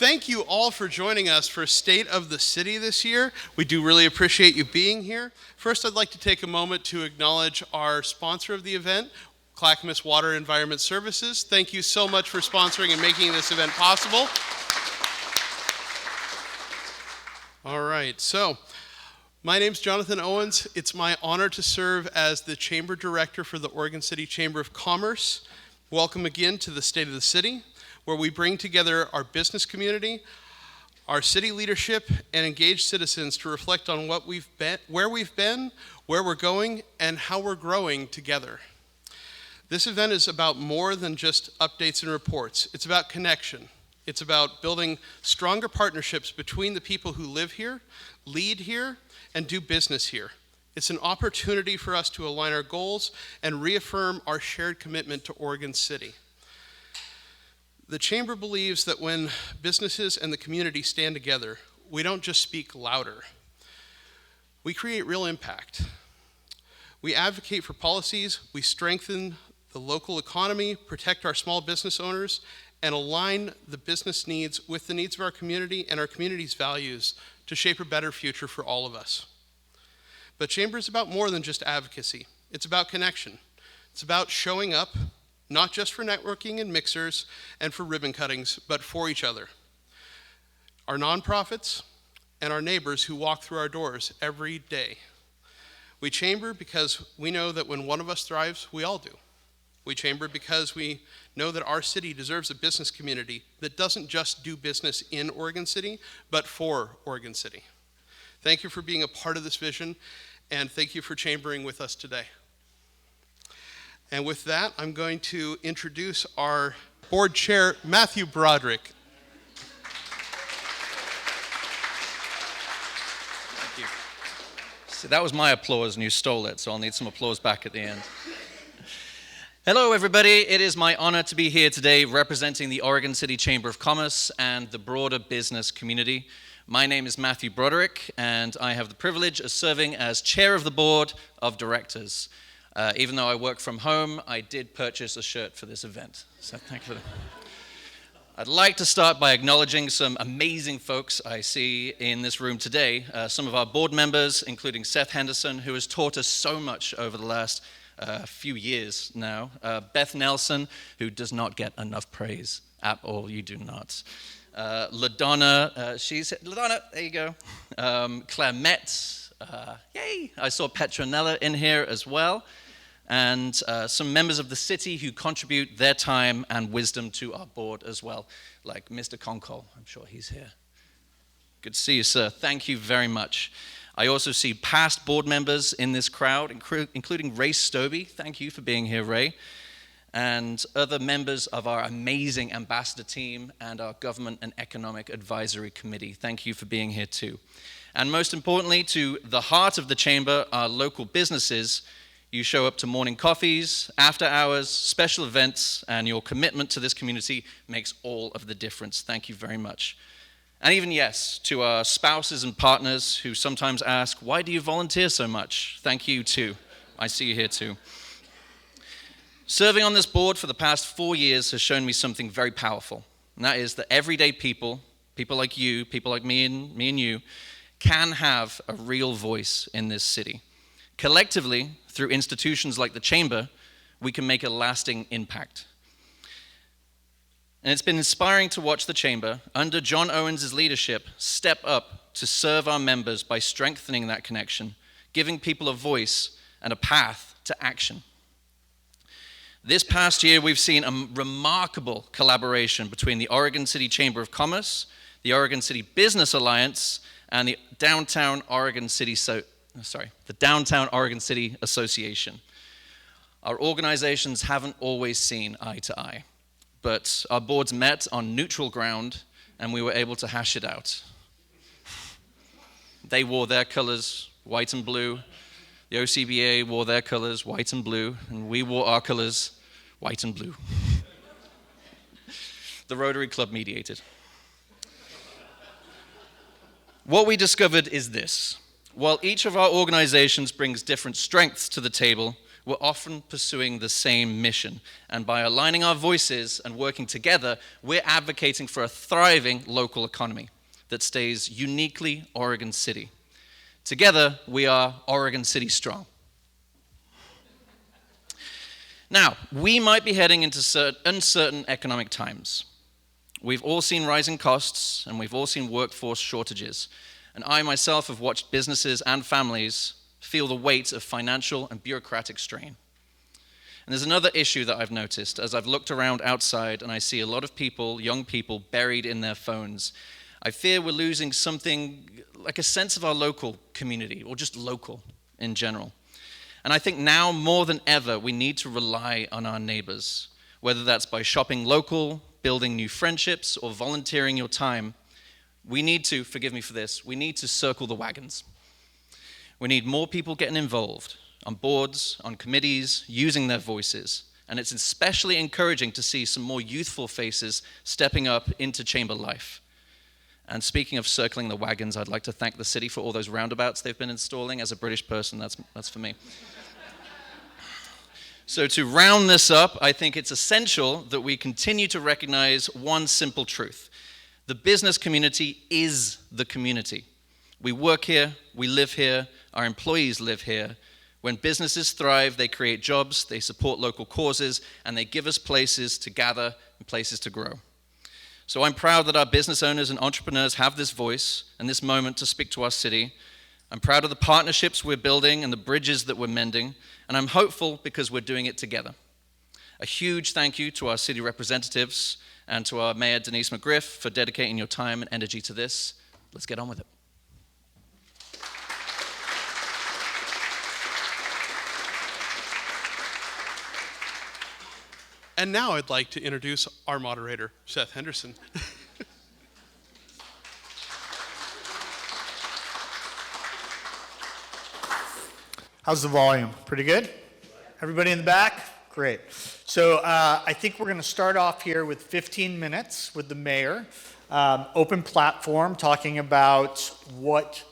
thank you all for joining us for State of the City this year. We do really appreciate you being here. First, I'd like to take a moment to acknowledge our sponsor of the event, Clackamas Water Environment Services. Thank you so much for sponsoring and making this event possible. All right, so my name's Jonathan Owens. It's my honor to serve as the Chamber Director for the Oregon City Chamber of Commerce. Welcome again to the State of the City, where we bring together our business community, our city leadership, and engaged citizens to reflect on what we've been, where we're going, and how we're growing together. This event is about more than just updates and reports. It's about connection. It's about building stronger partnerships between the people who live here, lead here, and do business here. It's an opportunity for us to align our goals and reaffirm our shared commitment to Oregon City. The Chamber believes that when businesses and the community stand together, we don't just speak louder. We create real impact. We advocate for policies, we strengthen the local economy, protect our small business owners, and align the business needs with the needs of our community and our community's values to shape a better future for all of us. But Chamber is about more than just advocacy. It's about connection. It's about showing up, not just for networking and mixers and for ribbon cuttings, but for each other. Our nonprofits and our neighbors who walk through our doors every day. We chamber because we know that when one of us thrives, we all do. We chamber because we know that our city deserves a business community that doesn't just do business in Oregon City, but for Oregon City. Thank you for being a part of this vision, and thank you for chambering with us today. And with that, I'm going to introduce our board chair, Matthew Broderick. Thank you. So that was my applause and you stole it, so I'll need some applause back at the end. Hello, everybody. It is my honor to be here today representing the Oregon City Chamber of Commerce and the broader business community. My name is Matthew Broderick, and I have the privilege of serving as chair of the board of directors. Even though I work from home, I did purchase a shirt for this event, so thank you for that. I'd like to start by acknowledging some amazing folks I see in this room today. Some of our board members, including Seth Henderson, who has taught us so much over the last few years now. Beth Nelson, who does not get enough praise at all. You do not. LaDonna, LaDonna, there you go. Claire Metz, yay. I saw Petronella in here as well. And some members of the city who contribute their time and wisdom to our board as well, like Mr. Conkol. I'm sure he's here. Good to see you, sir. Thank you very much. I also see past board members in this crowd, including Ray Stobie. Thank you for being here, Ray. And other members of our amazing ambassador team and our Government and Economic Advisory Committee. Thank you for being here too. And most importantly, to the heart of the chamber, our local businesses. You show up to morning coffees, after hours, special events, and your commitment to this community makes all of the difference. Thank you very much. And even yes, to our spouses and partners who sometimes ask, why do you volunteer so much? Thank you too. I see you here too. Serving on this board for the past 4 years has shown me something very powerful. And that is that everyday people like you, people like me and you, can have a real voice in this city. Collectively, through institutions like the Chamber, we can make a lasting impact. And it's been inspiring to watch the Chamber, under John Owens' leadership, step up to serve our members by strengthening that connection, giving people a voice and a path to action. This past year, we've seen a remarkable collaboration between the Oregon City Chamber of Commerce, the Oregon City Business Alliance, and the Downtown Oregon City Association. Our organizations haven't always seen eye to eye, but our boards met on neutral ground and we were able to hash it out. They wore their colors, white and blue. The OCBA wore their colors, white and blue, and we wore our colors, white and blue. The Rotary Club mediated. What we discovered is this. While each of our organizations brings different strengths to the table, We're often pursuing the same mission, and by aligning our voices and working together, we're advocating for a thriving local economy that stays uniquely Oregon City. Together, we are Oregon City strong. Now, we might be heading into uncertain economic times. We've all seen rising costs, and we've all seen workforce shortages. And I myself have watched businesses and families feel the weight of financial and bureaucratic strain. And there's another issue that I've noticed as I've looked around outside and I see a lot of people, young people, buried in their phones. I fear we're losing something like a sense of our local community, or just local in general. And I think now more than ever, we need to rely on our neighbors, whether that's by shopping local, building new friendships, or volunteering your time. We need to, forgive me for this, we need to circle the wagons. We need more people getting involved on boards, on committees, using their voices. And it's especially encouraging to see some more youthful faces stepping up into chamber life. And speaking of circling the wagons, I'd like to thank the city for all those roundabouts they've been installing. As a British person, that's for me. So to round this up, I think it's essential that we continue to recognize one simple truth. The business community is the community. We work here, we live here, our employees live here. When businesses thrive, they create jobs, they support local causes, and they give us places to gather and places to grow. So I'm proud that our business owners and entrepreneurs have this voice and this moment to speak to our city. I'm proud of the partnerships we're building and the bridges that we're mending, and I'm hopeful because we're doing it together. A huge thank you to our city representatives and to our Mayor Denyse McGriff for dedicating your time and energy to this. Let's get on with it. And now I'd like to introduce our moderator, Seth Henderson. How's the volume? Pretty good? Everybody in the back? Great. So I think we're going to start off here with 15 minutes with the mayor. Open platform, talking about what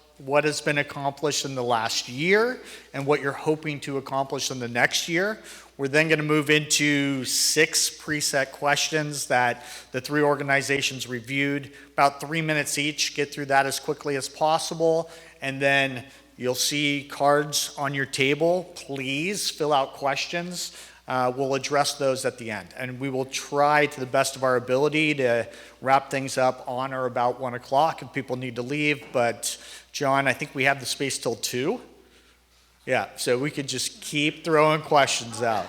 has been accomplished in the last year and what you're hoping to accomplish in the next year. We're then going to move into 6 preset questions that the 3 organizations reviewed, about 3 minutes each. Get through that as quickly as possible, and then you'll see cards on your table. Please fill out questions. We'll address those at the end, and we will try to the best of our ability to wrap things up on or about 1 o'clock if people need to leave. But John, I think we have the space till 2. Yeah, so we could just keep throwing questions out.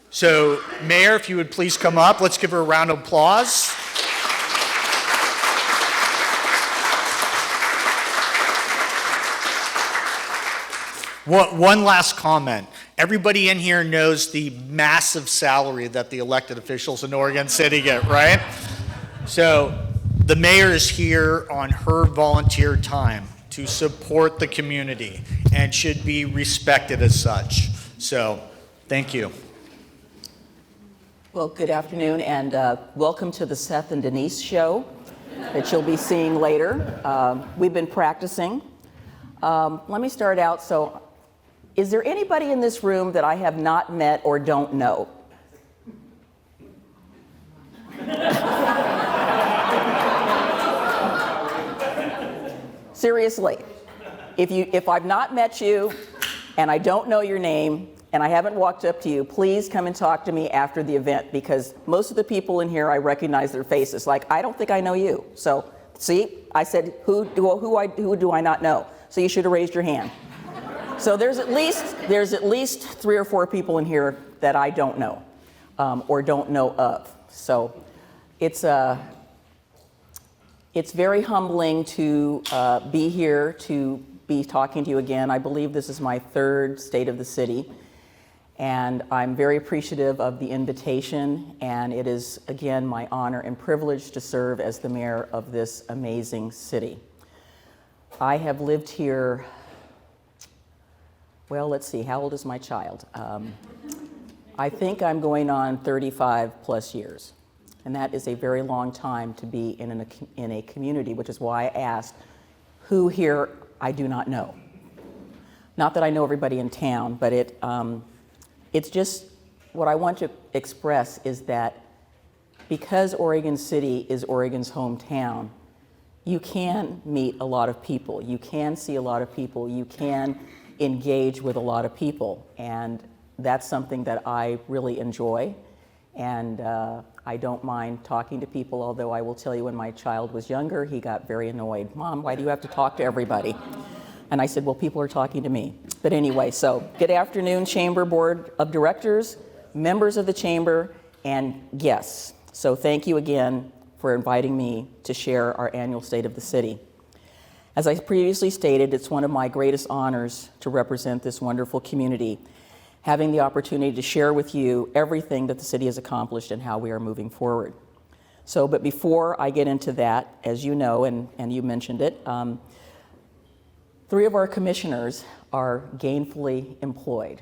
So Mayor, if you would please come up, let's give her a round of applause. One last comment. Everybody in here knows the massive salary that the elected officials in Oregon City get, right? So the mayor is here on her volunteer time to support the community and should be respected as such. So thank you. Well, good afternoon, and welcome to the Seth and Denyse show that you'll be seeing later. We've been practicing. Let me start out. So, is there anybody in this room that I have not met or don't know? Seriously, if I've not met you and I don't know your name and I haven't walked up to you, please come and talk to me after the event, because most of the people in here, I recognize their faces. Like, I don't think I know you. So, see, I said, who do I not know? So you should have raised your hand. So there's at least 3 or 4 people in here that I don't know or don't know of. So it's very humbling to be here, to be talking to you again. I believe this is my 3rd State of the City, and I'm very appreciative of the invitation, and it is, again, my honor and privilege to serve as the mayor of this amazing city. I have lived here, well, let's see, how old is my child? I think I'm going on 35 plus years. And that is a very long time to be in a community, which is why I asked, who here I do not know? not that I know everybody in town, but it's just what I want to express is that because Oregon City is Oregon's hometown, you can meet a lot of people, you can see a lot of people, you can engage with a lot of people, and that's something that I really enjoy, and I don't mind talking to people, although I will tell you when my child was younger, he got very annoyed. Mom, why do you have to talk to everybody? And I said, well, people are talking to me. But anyway, so good afternoon, Chamber Board of Directors, members of the Chamber, and guests. So thank you again for inviting me to share our annual State of the City. As I previously stated, it's one of my greatest honors to represent this wonderful community, having the opportunity to share with you everything that the city has accomplished and how we are moving forward. So, but before I get into that, as you know, and you mentioned it, 3 of our commissioners are gainfully employed.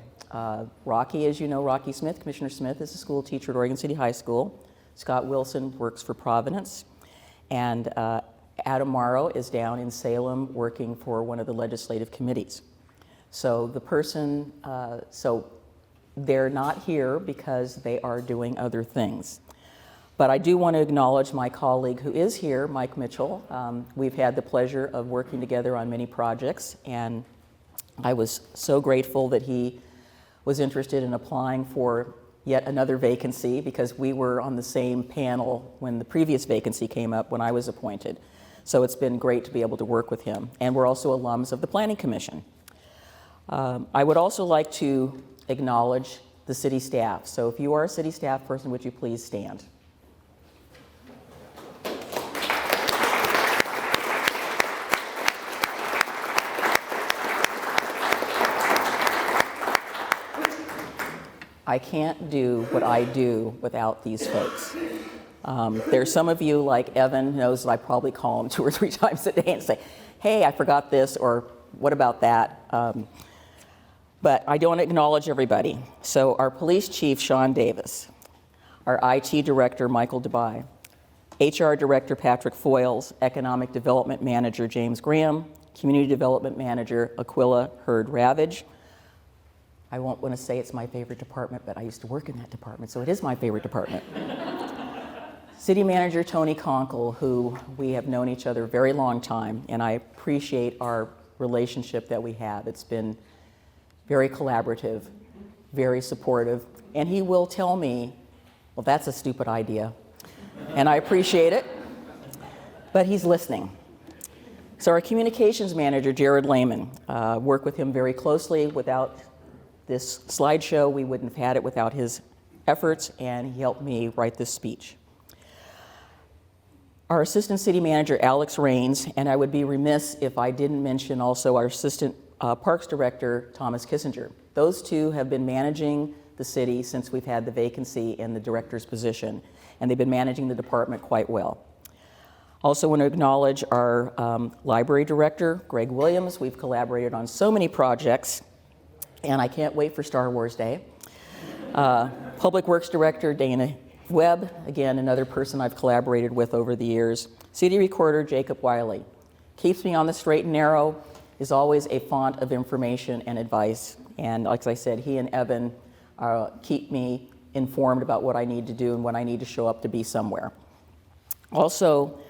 Rocky, as you know, Rocky Smith, Commissioner Smith is a school teacher at Oregon City High School. Scott Wilson works for Providence. And Adam Morrow is down in Salem working for one of the legislative committees. So the person, so they're not here because they are doing other things. But I do want to acknowledge my colleague who is here, Mike Mitchell. We've had the pleasure of working together on many projects, and I was so grateful that he was interested in applying for yet another vacancy because we were on the same panel when the previous vacancy came up when I was appointed. So it's been great to be able to work with him. And we're also alums of the Planning Commission. I would also like to acknowledge the city staff. So if you are a city staff person, would you please stand? I can't do what I do without these folks. There's some of you, like Evan, knows that I probably call him 2 or 3 times a day and say, hey, I forgot this, or what about that? But I don't acknowledge everybody. So our police chief, Sean Davis, our IT director, Michael DeBye, HR director, Patrick Foyles, economic development manager, James Graham, community development manager, Aquila Hurd Ravage. I won't want to say it's my favorite department, but I used to work in that department, so it is my favorite department. City manager Tony Conkle, who we have known each other a very long time, and I appreciate our relationship that we have. It's been very collaborative, very supportive, and he will tell me, well, that's a stupid idea, and I appreciate it, but he's listening. So our communications manager, Jared Lehman, work with him very closely. Without this slideshow, we wouldn't have had it without his efforts, and he helped me write this speech. Our assistant city manager, Alex Rains, and I would be remiss if I didn't mention also our assistant parks director, Thomas Kissinger. Those 2 have been managing the city since we've had the vacancy in the director's position, and they've been managing the department quite well. Also want to acknowledge our library director, Greg Williams. We've collaborated on so many projects, and I can't wait for Star Wars Day. Public Works Director, Dana Webb, again, another person I've collaborated with over the years. City Recorder, Jacob Wiley. Keeps me on the straight and narrow, is always a font of information and advice. And like I said, he and Evan keep me informed about what I need to do and when I need to show up to be somewhere. Also,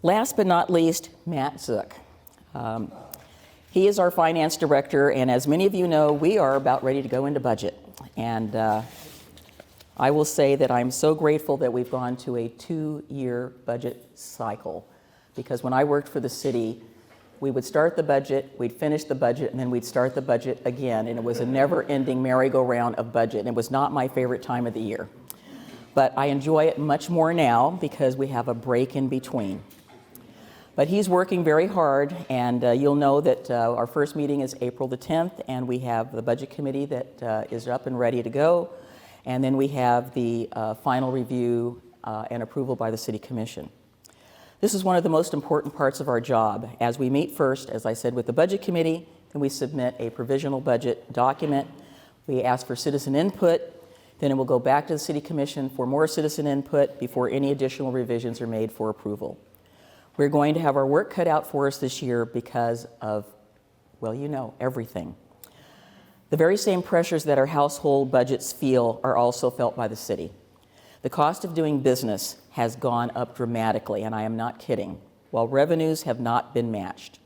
last but not least, Matt Zook. He is our finance director, and as many of you know, we are about ready to go into budget. And I will say that I'm so grateful that we've gone to a 2-year budget cycle, because when I worked for the city, we would start the budget, we'd finish the budget, and then we'd start the budget again, and it was a never-ending merry-go-round of budget, and it was not my favorite time of the year. But I enjoy it much more now because we have a break in between. But he's working very hard, and you'll know that our first meeting is April the 10th, and we have the budget committee that is up and ready to go, and then we have the final review and approval by the City Commission. This is one of the most important parts of our job. As we meet first, as I said, with the budget committee, and we submit a provisional budget document. We ask for citizen input, then it will go back to the City Commission for more citizen input before any additional revisions are made for approval. We're going to have our work cut out for us this year because of, well, you know, everything. The very same pressures that our household budgets feel are also felt by the city. The cost of doing business has gone up dramatically, and I am not kidding, while revenues have not been matched.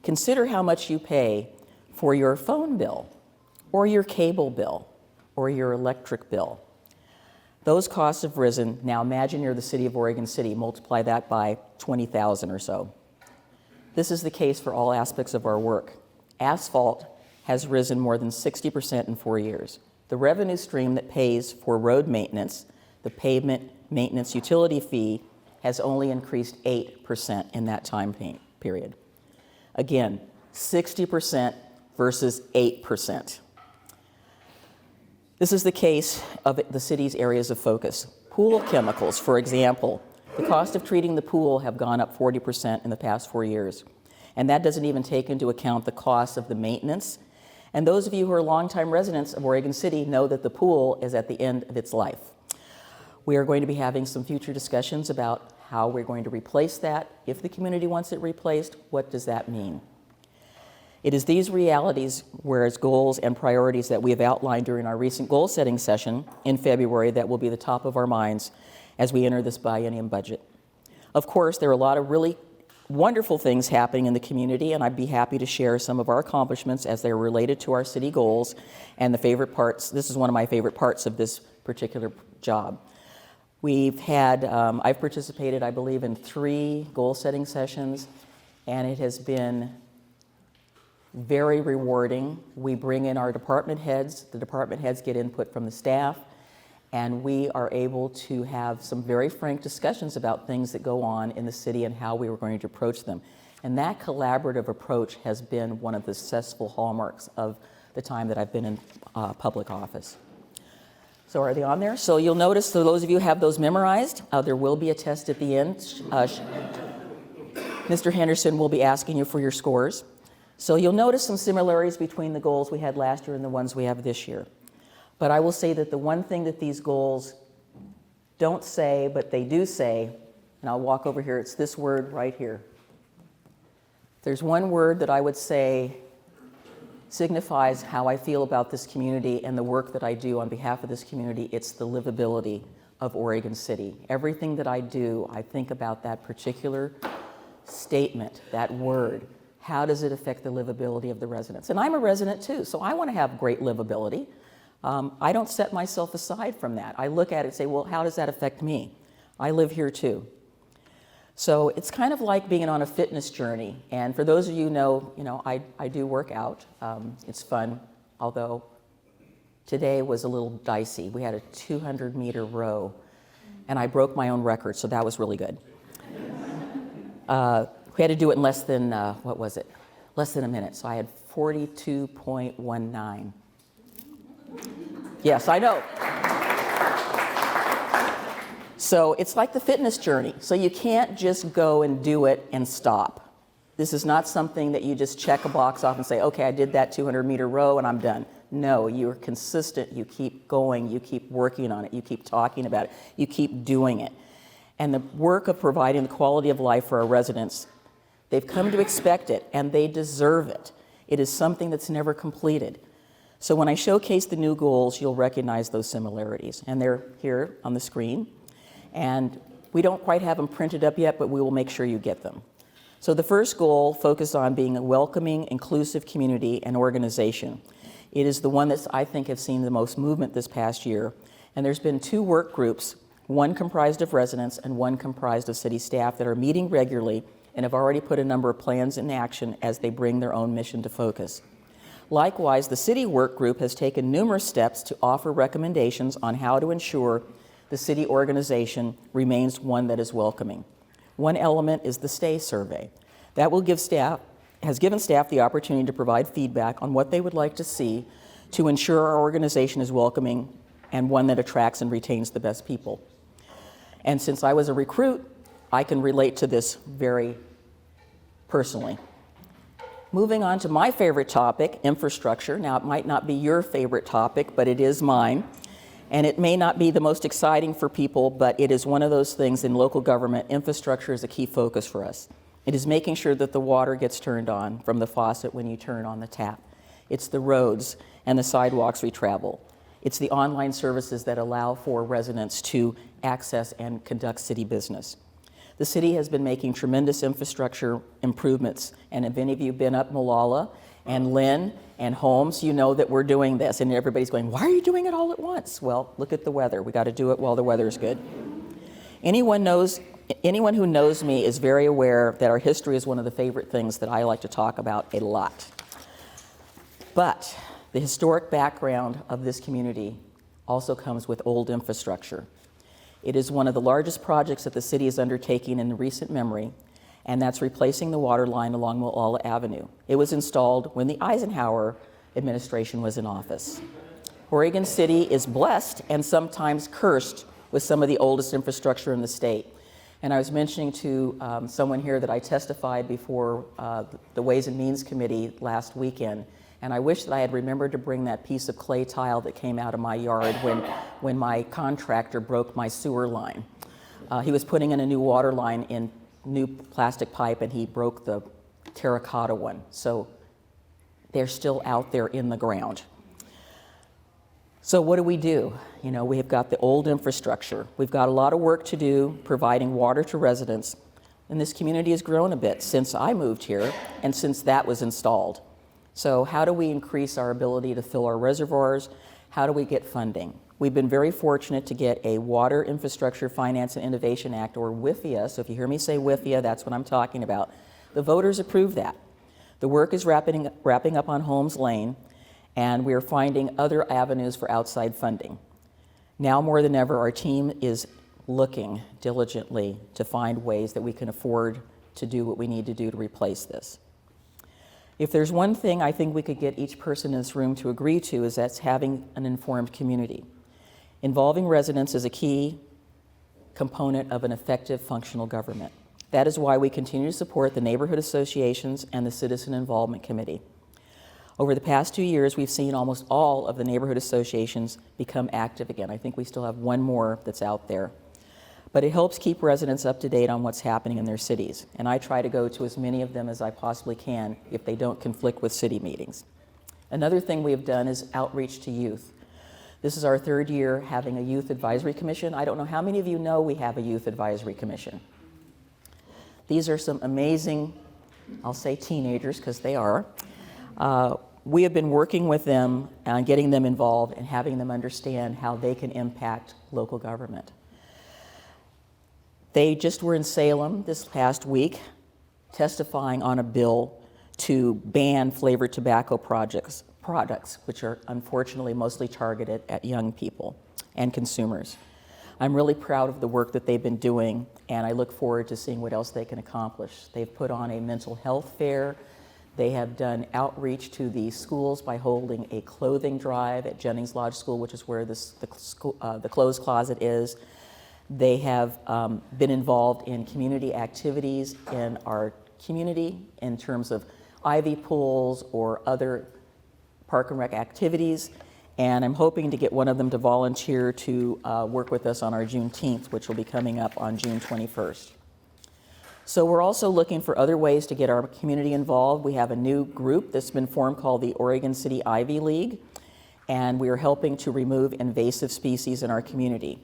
Consider how much you pay for your phone bill, or your cable bill, or your electric bill. Those costs have risen. Now imagine you're the city of Oregon City, multiply that by 20,000 or so. This is the case for all aspects of our work. Asphalt has risen more than 60% in 4 years. The revenue stream that pays for road maintenance, the pavement maintenance utility fee, has only increased 8% in that time period. Again, 60% versus 8%. This is the case of the city's areas of focus. Pool chemicals, for example, the cost of treating the pool have gone up 40% in the past 4 years. And that doesn't even take into account the cost of the maintenance. And those of you who are longtime residents of Oregon City know that the pool is at the end of its life. We are going to be having some future discussions about how we're going to replace that. If the community wants it replaced, what does that mean? It is these realities, whereas goals and priorities that we have outlined during our recent goal-setting session in February, that will be the top of our minds as we enter this biennium budget. Of course, there are a lot of really wonderful things happening in the community, and I'd be happy to share some of our accomplishments as they're related to our city goals and the favorite parts. This is one of my favorite parts of this particular job. We've had, I've participated, I believe, in 3 goal-setting sessions, and it has been very rewarding. We bring in our department heads. The department heads get input from the staff, and we are able to have some very frank discussions about things that go on in the city and how we were going to approach them. And that collaborative approach has been one of the successful hallmarks of the time that I've been in public office. So are they on there? So you'll notice, so those of you who have those memorized, there will be a test at the end. Mr. Henderson will be asking you for your scores. So you'll notice some similarities between the goals we had last year and the ones we have this year. But I will say that the one thing that these goals don't say, but they do say, and I'll walk over here, it's this word right here. There's one word that I would say signifies how I feel about this community and the work that I do on behalf of this community. It's the livability of Oregon City. Everything that I do, I think about that particular statement, that word. How does it affect the livability of the residents? And I'm a resident too, so I want to have great livability. I don't set myself aside from that. I look at it and say, well, how does that affect me? I live here too. So it's kind of like being on a fitness journey. And for those of you who know, I do work out. It's fun, although today was a little dicey. We had a 200-meter row, and I broke my own record, so that was really good. We had to do it in less than, less than a minute. So I had 42.19. Yes, I know. So it's like the fitness journey. So you can't just go and do it and stop. This is not something that you just check a box off and say, okay, I did that 200-meter row and I'm done. No, you're consistent. You keep going. You keep working on it. You keep talking about it. You keep doing it. And the work of providing the quality of life for our residents, they've come to expect it, and they deserve it. It is something that's never completed. So when I showcase the new goals, you'll recognize those similarities. And they're here on the screen. And we don't quite have them printed up yet, but we will make sure you get them. So the first goal focused on being a welcoming, inclusive community and organization. It is the one that I think has seen the most movement this past year. And there's been 2 work groups, one comprised of residents and one comprised of city staff, that are meeting regularly and have already put a number of plans in action as they bring their own mission to focus. Likewise, the city work group has taken numerous steps to offer recommendations on how to ensure the city organization remains one that is welcoming. One element is the STAY survey. That will has given staff the opportunity to provide feedback on what they would like to see to ensure our organization is welcoming and one that attracts and retains the best people. And since I was a recruit, I can relate to this very personally. Moving on to my favorite topic, infrastructure. Now, it might not be your favorite topic, but it is mine. And it may not be the most exciting for people, but it is one of those things in local government. Infrastructure is a key focus for us. It is making sure that the water gets turned on from the faucet when you turn on the tap. It's the roads. and the sidewalks we travel. It's the online services that allow for residents to access and conduct city business. The city has been making tremendous infrastructure improvements, and if any of you have been up Molalla and Lynn and Holmes, you know that we're doing this, and everybody's going, why are you doing it all at once? Well, look at the weather. We got to do it while the weather's good. Anyone who knows me is very aware that our history is one of the favorite things that I like to talk about a lot. But the historic background of this community also comes with old infrastructure. It is one of the largest projects that the city is undertaking in recent memory, and that's replacing the water line along Molalla Avenue. It was installed when the Eisenhower administration was in office. Oregon City is blessed and sometimes cursed with some of the oldest infrastructure in the state. And I was mentioning to someone here that I testified before the Ways and Means Committee last weekend, and I wish that I had remembered to bring that piece of clay tile that came out of my yard when my contractor broke my sewer line. He was putting in a new water line in new plastic pipe, and he broke the terracotta one. So they're still out there in the ground. So what do? We have got the old infrastructure. We've got a lot of work to do providing water to residents, and this community has grown a bit since I moved here and since that was installed. So how do we increase our ability to fill our reservoirs? How do we get funding? We've been very fortunate to get a Water Infrastructure Finance and Innovation Act, or WIFIA. So if you hear me say WIFIA, that's what I'm talking about. The voters approved that. The work is wrapping up on Holmes Lane, and we're finding other avenues for outside funding. Now more than ever, our team is looking diligently to find ways that we can afford to do what we need to do to replace this. If there's one thing I think we could get each person in this room to agree to, is that's having an informed community. Involving residents is a key component of an effective, functional government. That is why we continue to support the neighborhood associations and the Citizen Involvement Committee. Over the past 2 years, we've seen almost all of the neighborhood associations become active again. I think we still have one more that's out there. But it helps keep residents up to date on what's happening in their cities. And I try to go to as many of them as I possibly can if they don't conflict with city meetings. Another thing we have done is outreach to youth. This is our 3rd year having a youth advisory commission. I don't know how many of you know we have a youth advisory commission. These are some amazing, I'll say teenagers because they are. We have been working with them on getting them involved and having them understand how they can impact local government. They just were in Salem this past week testifying on a bill to ban flavored tobacco products, which are unfortunately mostly targeted at young people and consumers. I'm really proud of the work that they've been doing, and I look forward to seeing what else they can accomplish. They've put on a mental health fair. They have done outreach to the schools by holding a clothing drive at Jennings Lodge School, which is where the clothes closet is. They have been involved in community activities in our community in terms of ivy pools or other park and rec activities. And I'm hoping to get one of them to volunteer to work with us on our Juneteenth, which will be coming up on June 21st. So we're also looking for other ways to get our community involved. We have a new group that's been formed called the Oregon City Ivy League, and we are helping to remove invasive species in our community.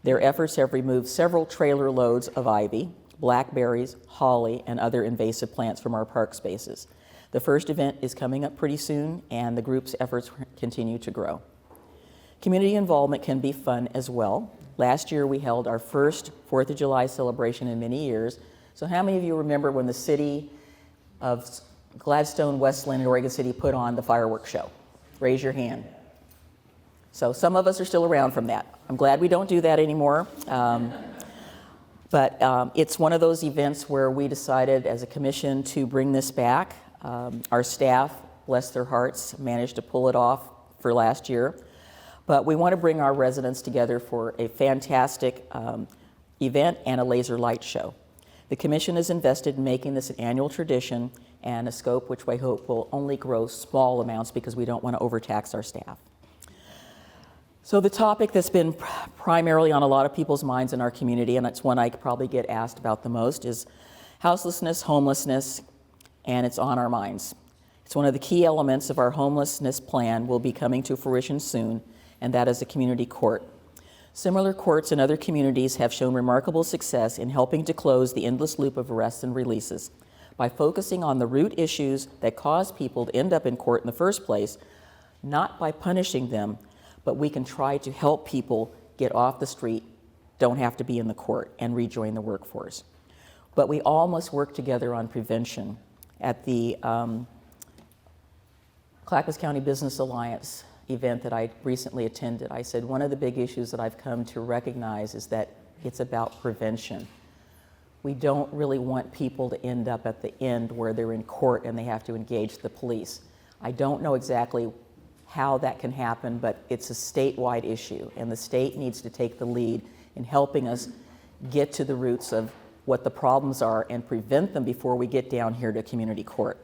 Their efforts have removed several trailer loads of ivy, blackberries, holly, and other invasive plants from our park spaces. The first event is coming up pretty soon, and the group's efforts continue to grow. Community involvement can be fun as well. Last year, we held our first 4th of July celebration in many years. So how many of you remember when the city of Gladstone, Westland, and Oregon City put on the fireworks show? Raise your hand. So some of us are still around from that. I'm glad we don't do that anymore. But it's one of those events where we decided as a commission to bring this back. Our staff, bless their hearts, managed to pull it off for last year. But we want to bring our residents together for a fantastic event and a laser light show. The commission is invested in making this an annual tradition and a scope which we hope will only grow small amounts because we don't want to overtax our staff. So the topic that's been primarily on a lot of people's minds in our community, and it's one I probably get asked about the most, is houselessness, homelessness, and it's on our minds. It's one of the key elements of our homelessness plan will be coming to fruition soon, and that is a community court. Similar courts in other communities have shown remarkable success in helping to close the endless loop of arrests and releases. By focusing on the root issues that cause people to end up in court in the first place, not by punishing them, but we can try to help people get off the street, don't have to be in the court, and rejoin the workforce. But we all must work together on prevention. At the Clackamas County Business Alliance event that I recently attended, I said one of the big issues that I've come to recognize is that it's about prevention. We don't really want people to end up at the end where they're in court and they have to engage the police. I don't know exactly how that can happen, but it's a statewide issue, and the state needs to take the lead in helping us get to the roots of what the problems are and prevent them before we get down here to community court.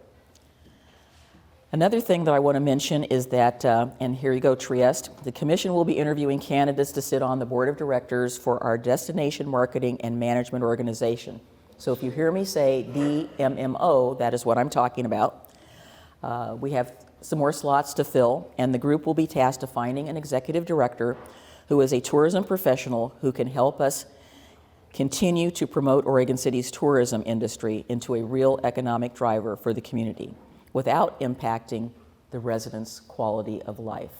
Another thing that I want to mention is that, and here you go, Trieste, the commission will be interviewing candidates to sit on the board of directors for our destination marketing and management organization. So if you hear me say DMMO, that is what I'm talking about. We have some more slots to fill, and the group will be tasked to finding an executive director who is a tourism professional who can help us continue to promote Oregon City's tourism industry into a real economic driver for the community, without impacting the residents' quality of life.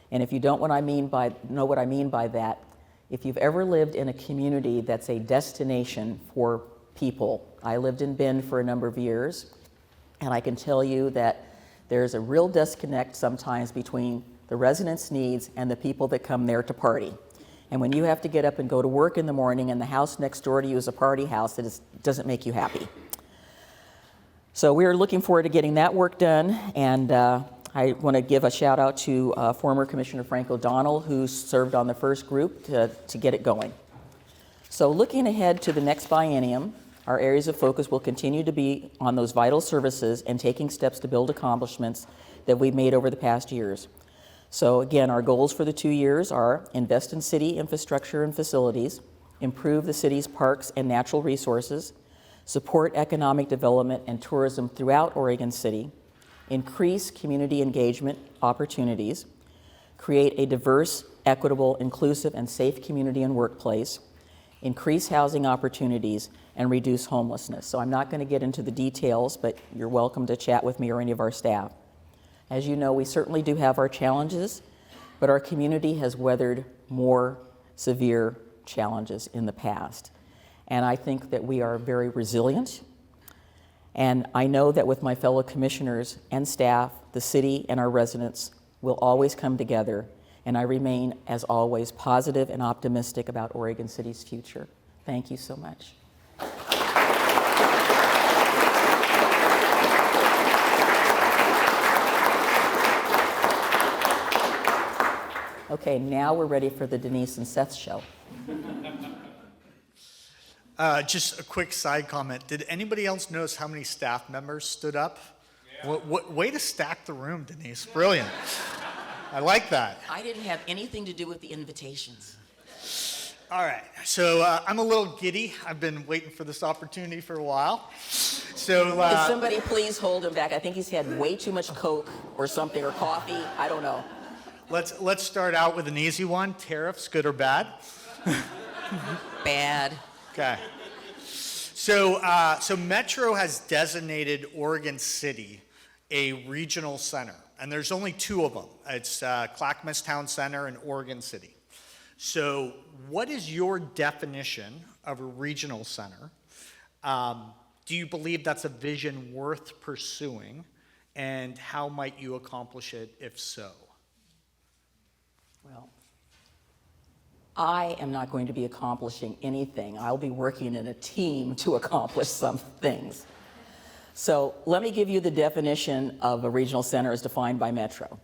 And if you don't know what I mean by that, if you've ever lived in a community that's a destination for people, I lived in Bend for a number of years, and I can tell you that there's a real disconnect sometimes between the residents' needs and the people that come there to party. And when you have to get up and go to work in the morning and the house next door to you is a party house, it doesn't make you happy. So we're looking forward to getting that work done, and I want to give a shout out to former Commissioner Frank O'Donnell, who served on the first group to get it going. So looking ahead to the next biennium, our areas of focus will continue to be on those vital services and taking steps to build accomplishments that we've made over the past years. So again, our goals for the 2 years are invest in city infrastructure and facilities, improve the city's parks and natural resources, support economic development and tourism throughout Oregon City, increase community engagement opportunities, create a diverse, equitable, inclusive, and safe community and workplace, increase housing opportunities, and reduce homelessness. So I'm not going to get into the details, but you're welcome to chat with me or any of our staff. As you know, we certainly do have our challenges, but our community has weathered more severe challenges in the past. And I think that we are very resilient. And I know that with my fellow commissioners and staff, the city and our residents will always come together. And I remain, as always, positive and optimistic about Oregon City's future. Thank you so much. Okay, now we're ready for the Denyse and Seth show. Just a quick side comment. Did anybody else notice how many staff members stood up? Yeah. Way to stack the room, Denyse. Brilliant. I like that. I didn't have anything to do with the invitations. All right, so I'm a little giddy. I've been waiting for this opportunity for a while. So Could somebody please hold him back? I think he's had way too much Coke or something, or coffee. I don't know. Let's start out with an easy one. Tariffs, good or bad? Bad. Okay. So Metro has designated Oregon City a regional center, and there's only two of them. It's Clackamas Town Center and Oregon City. So what is your definition of a regional center? Do you believe that's a vision worth pursuing, and how might you accomplish it if so? Well, I am not going to be accomplishing anything. I'll be working in a team to accomplish some things. So let me give you the definition of a regional center as defined by Metro.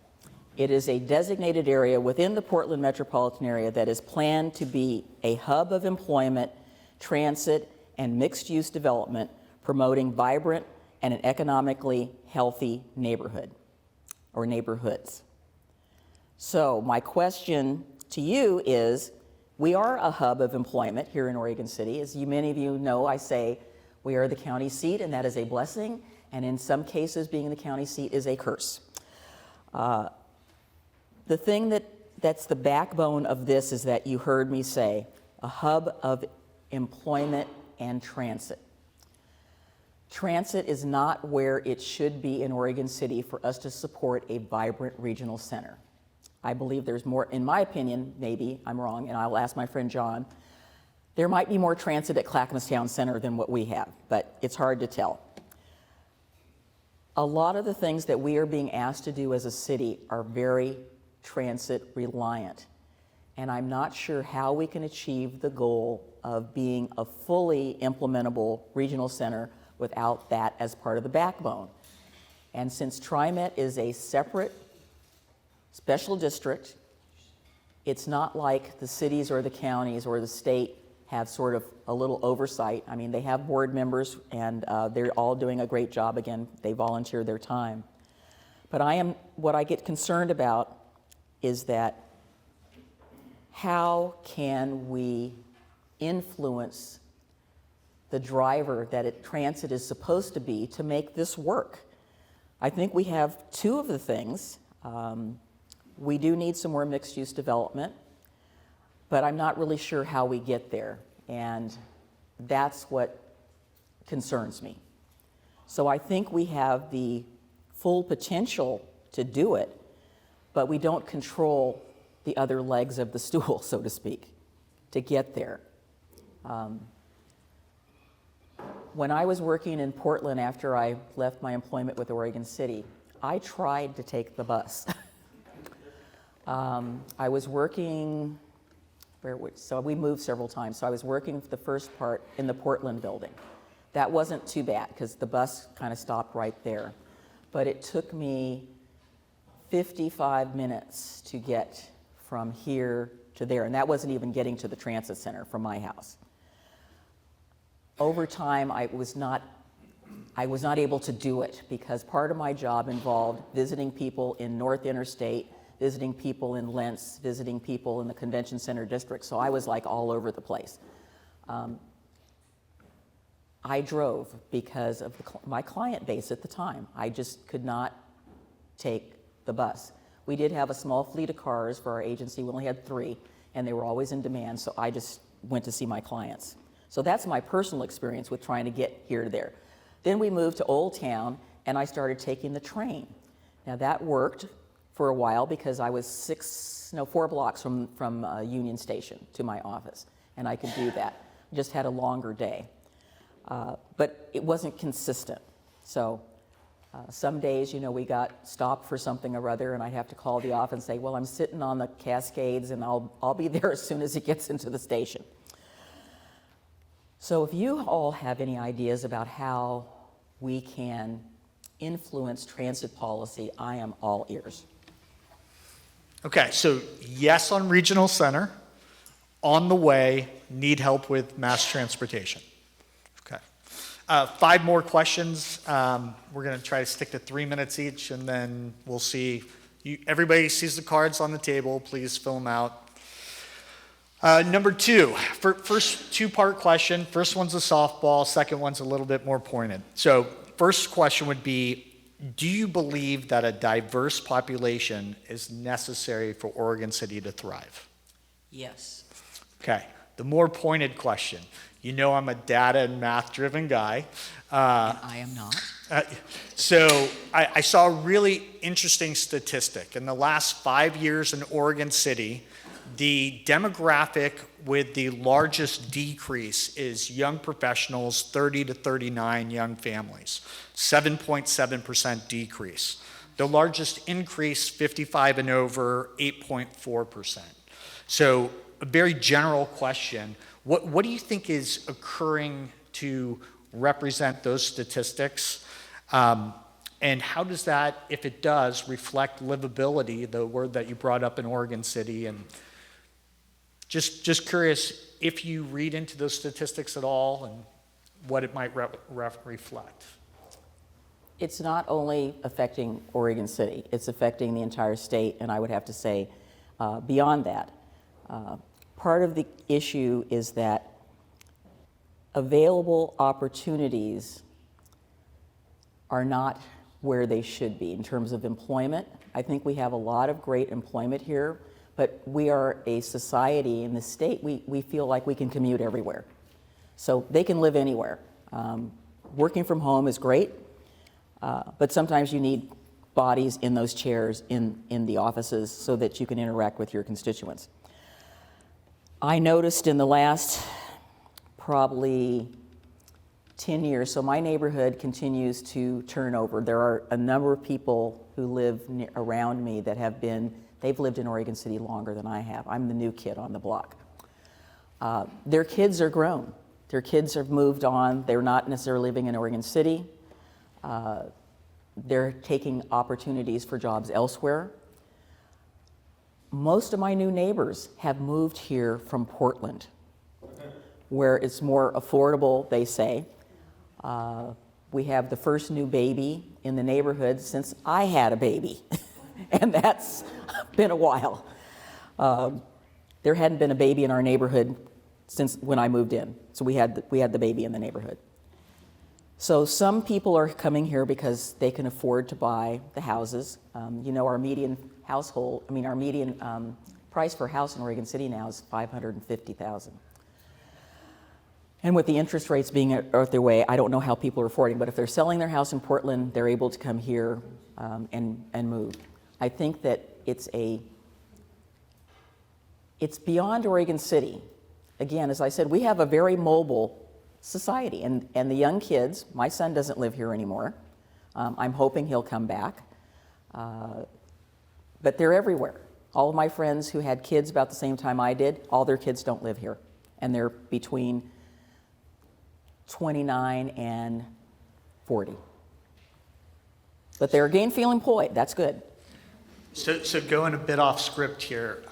It is a designated area within the Portland metropolitan area that is planned to be a hub of employment, transit, and mixed-use development, promoting vibrant and an economically healthy neighborhood or neighborhoods. So my question to you is, we are a hub of employment here in Oregon City. As many of you know, I say we are the county seat, and that is a blessing. And in some cases, being the county seat is a curse. The thing that's the backbone of this is that you heard me say, a hub of employment and transit. Transit is not where it should be in Oregon City for us to support a vibrant regional center. I believe there's more, in my opinion, maybe I'm wrong, and I'll ask my friend John, there might be more transit at Clackamas Town Center than what we have, but it's hard to tell. A lot of the things that we are being asked to do as a city are very transit reliant, and I'm not sure how we can achieve the goal of being a fully implementable regional center without that as part of the backbone. And since TriMet is a separate special district, it's not like the cities or the counties or the state have sort of a little oversight. I mean, they have board members, and they're all doing a great job. Again, they volunteer their time. But what I get concerned about is that how can we influence the driver that transit is supposed to be to make this work? I think we have two of the things. We do need some more mixed-use development, but I'm not really sure how we get there, and that's what concerns me. So I think we have the full potential to do it, but we don't control the other legs of the stool, so to speak, to get there. When I was working in Portland after I left my employment with Oregon City, I tried to take the bus. I was working, so we moved several times. So I was working for the first part in the Portland building. That wasn't too bad because the bus kind of stopped right there. But it took me 55 minutes to get from here to there, and that wasn't even getting to the transit center from my house. Over time, I was not able to do it because part of my job involved visiting people in North Interstate, visiting people in Lentz, visiting people in the Convention Center District, so I was like all over the place. I drove because of my client base at the time. I just could not take the bus. We did have a small fleet of cars for our agency. We only had 3, and they were always in demand, so I just went to see my clients. So that's my personal experience with trying to get here to there. Then we moved to Old Town, and I started taking the train. Now that worked for a while because I was 4 blocks from Union Station to my office, and I could do that. Just had a longer day. But it wasn't consistent. So some days, we got stopped for something or other, and I'd have to call the office and say, well, I'm sitting on the Cascades, and I'll be there as soon as it gets into the station. So if you all have any ideas about how we can influence transit policy, I am all ears. Okay, so yes on regional center, on the way, need help with mass transportation. Okay. 5 more questions. We're going to try to stick to 3 minutes each, and then we'll see. Everybody sees the cards on the table. Please fill them out. Number 2, first 2-part question. First one's a softball, second one's a little bit more pointed. So first question would be, do you believe that a diverse population is necessary for Oregon City to thrive? Yes. Okay, the more pointed question. I'm a data and math-driven guy. I am not. So I saw a really interesting statistic. In the last 5 years in Oregon City, the demographic with the largest decrease is young professionals, 30 to 39 young families, 7.7% decrease. The largest increase, 55 and over, 8.4%. So a very general question. What do you think is occurring to represent those statistics? And how does that, if it does, reflect livability, the word that you brought up in Oregon City? And just curious if you read into those statistics at all and what it might reflect. It's not only affecting Oregon City, it's affecting the entire state, and I would have to say beyond that. Part of the issue is that available opportunities are not where they should be in terms of employment. I think we have a lot of great employment here, but we are a society in the state, we feel like we can commute everywhere. So they can live anywhere. Working from home is great, but sometimes you need bodies in those chairs in the offices so that you can interact with your constituents. I noticed in the last probably 10 years, so my neighborhood continues to turn over. There are a number of people who live around me that they've lived in Oregon City longer than I have. I'm the new kid on the block. Their kids are grown. Their kids have moved on. They're not necessarily living in Oregon City. They're taking opportunities for jobs elsewhere. Most of my new neighbors have moved here from Portland, where it's more affordable, they say. We have the first new baby in the neighborhood since I had a baby, and that's been a while. There hadn't been a baby in our neighborhood since when I moved in, so we had the baby in the neighborhood. So some people are coming here because they can afford to buy the houses. Our median price for a house in Oregon City now is $550,000. And with the interest rates being out their way, I don't know how people are affording, but if they're selling their house in Portland, they're able to come here and move. I think that it's beyond Oregon City. Again, as I said, we have a very mobile society, and the young kids, my son doesn't live here anymore. I'm hoping he'll come back. But they're everywhere. All of my friends who had kids about the same time I did, all their kids don't live here. And they're between 29 and 40. But they're gainfully employed, that's good. So going a bit off script here,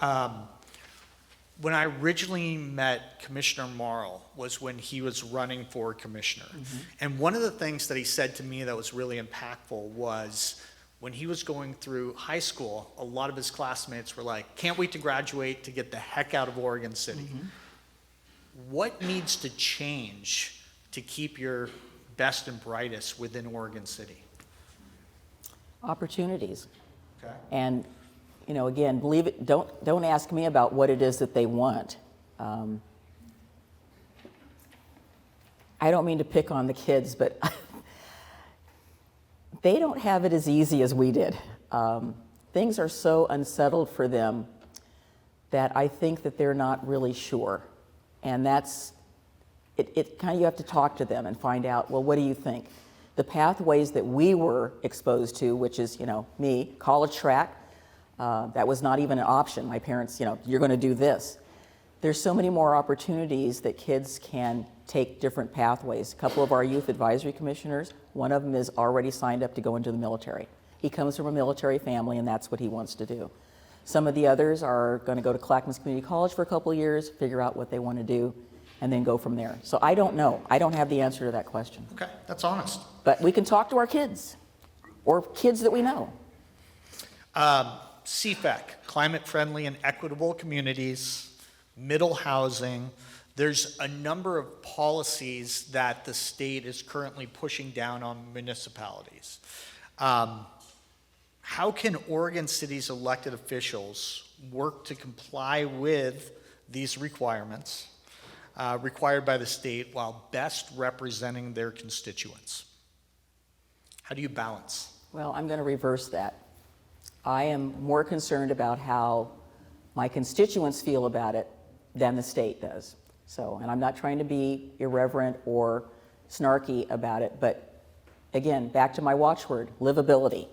when I originally met Commissioner Marl was when he was running for commissioner. Mm-hmm. And one of the things that he said to me that was really impactful was when he was going through high school, a lot of his classmates were like, can't wait to graduate to get the heck out of Oregon City. Mm-hmm. What needs to change to keep your best and brightest within Oregon City? Opportunities. Okay. And again, believe it. Don't ask me about what it is that they want. I don't mean to pick on the kids, but they don't have it as easy as we did. Things are so unsettled for them that I think that they're not really sure, and that's it. Kind of you have to talk to them and find out. Well, what do you think? The pathways that we were exposed to, which is me, college track. That was not even an option. My parents, you're going to do this. There's so many more opportunities that kids can take different pathways. A couple of our youth advisory commissioners, one of them is already signed up to go into the military. He comes from a military family, and that's what he wants to do. Some of the others are going to go to Clackamas Community College for a couple of years, figure out what they want to do, and then go from there. So I don't know. I don't have the answer to that question. Okay, that's honest. But we can talk to our kids, or kids that we know. CFEC, climate-friendly and equitable communities, middle housing. There's a number of policies that the state is currently pushing down on municipalities. How can Oregon City's elected officials work to comply with these requirements required by the state while best representing their constituents? How do you balance? Well, I'm going to reverse that. I am more concerned about how my constituents feel about it than the state does. And I'm not trying to be irreverent or snarky about it, but again, back to my watchword, livability.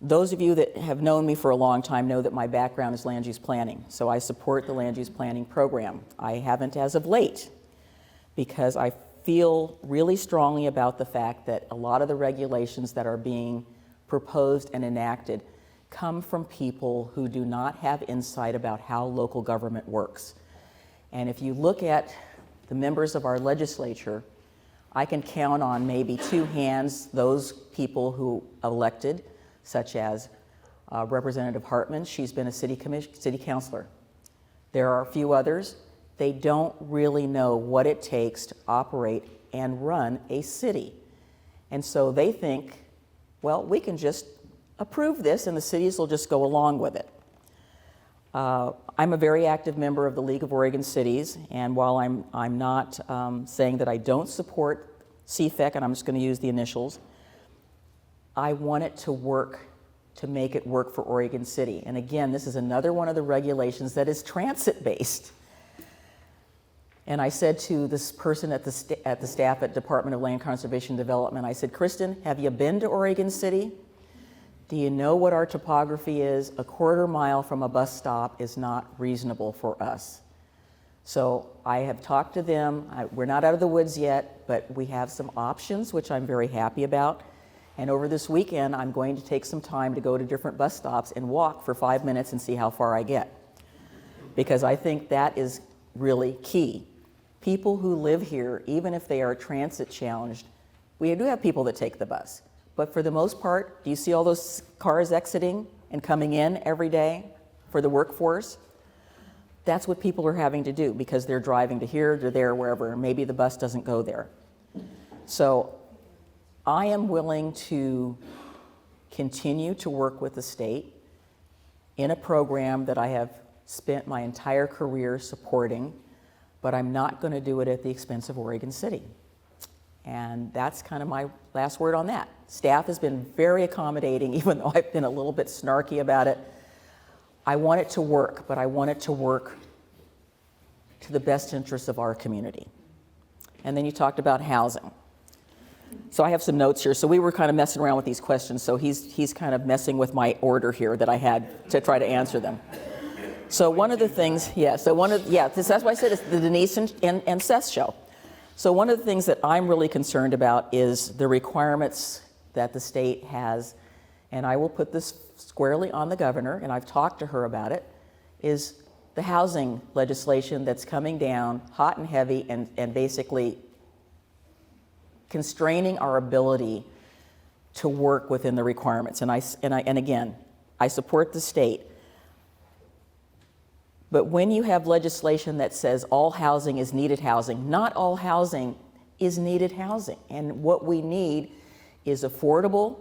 Those of you that have known me for a long time know that my background is land use planning, so I support the land use planning program. I haven't as of late because I feel really strongly about the fact that a lot of the regulations that are being proposed and enacted come from people who do not have insight about how local government works. And if you look at the members of our legislature, I can count on maybe two hands those people who elected, such as Representative Hartman. She's been a city councilor. There are a few others. They don't really know what it takes to operate and run a city. And so they think, well, we can just approve this and the cities will just go along with it. I'm a very active member of the League of Oregon Cities, and while I'm not saying that I don't support CFEC, and I'm just going to use the initials, I want it to work, to make it work for Oregon City. And again, this is another one of the regulations that is transit-based. And I said to this person at the staff at Department of Land Conservation Development, I said, Kristen, have you been to Oregon City? Do you know what our topography is? A quarter mile from a bus stop is not reasonable for us. So I have talked to them. We're not out of the woods yet, but we have some options, which I'm very happy about. And over this weekend, I'm going to take some time to go to different bus stops and walk for 5 minutes and see how far I get. Because I think that is really key. People who live here, even if they are transit challenged, we do have people that take the bus. But for the most part, do you see all those cars exiting and coming in every day for the workforce? That's what people are having to do because they're driving to here, to there, wherever. Maybe the bus doesn't go there. So I am willing to continue to work with the state in a program that I have spent my entire career supporting, but I'm not going to do it at the expense of Oregon City. And that's kind of my last word on that. Staff has been very accommodating, even though I've been a little bit snarky about it. I want it to work, but I want it to work to the best interests of our community. And then you talked about housing. So I have some notes here. So we were kind of messing around with these questions, so he's kind of messing with my order here that I had to try to answer them. So one of the things, that's why I said it's the Denyse and Seth show. So one of the things that I'm really concerned about is the requirements that the state has, and I will put this squarely on the governor, and I've talked to her about it, is the housing legislation that's coming down hot and heavy and basically constraining our ability to work within the requirements. And again, I support the state. But when you have legislation that says all housing is needed housing, not all housing is needed housing. And what we need is affordable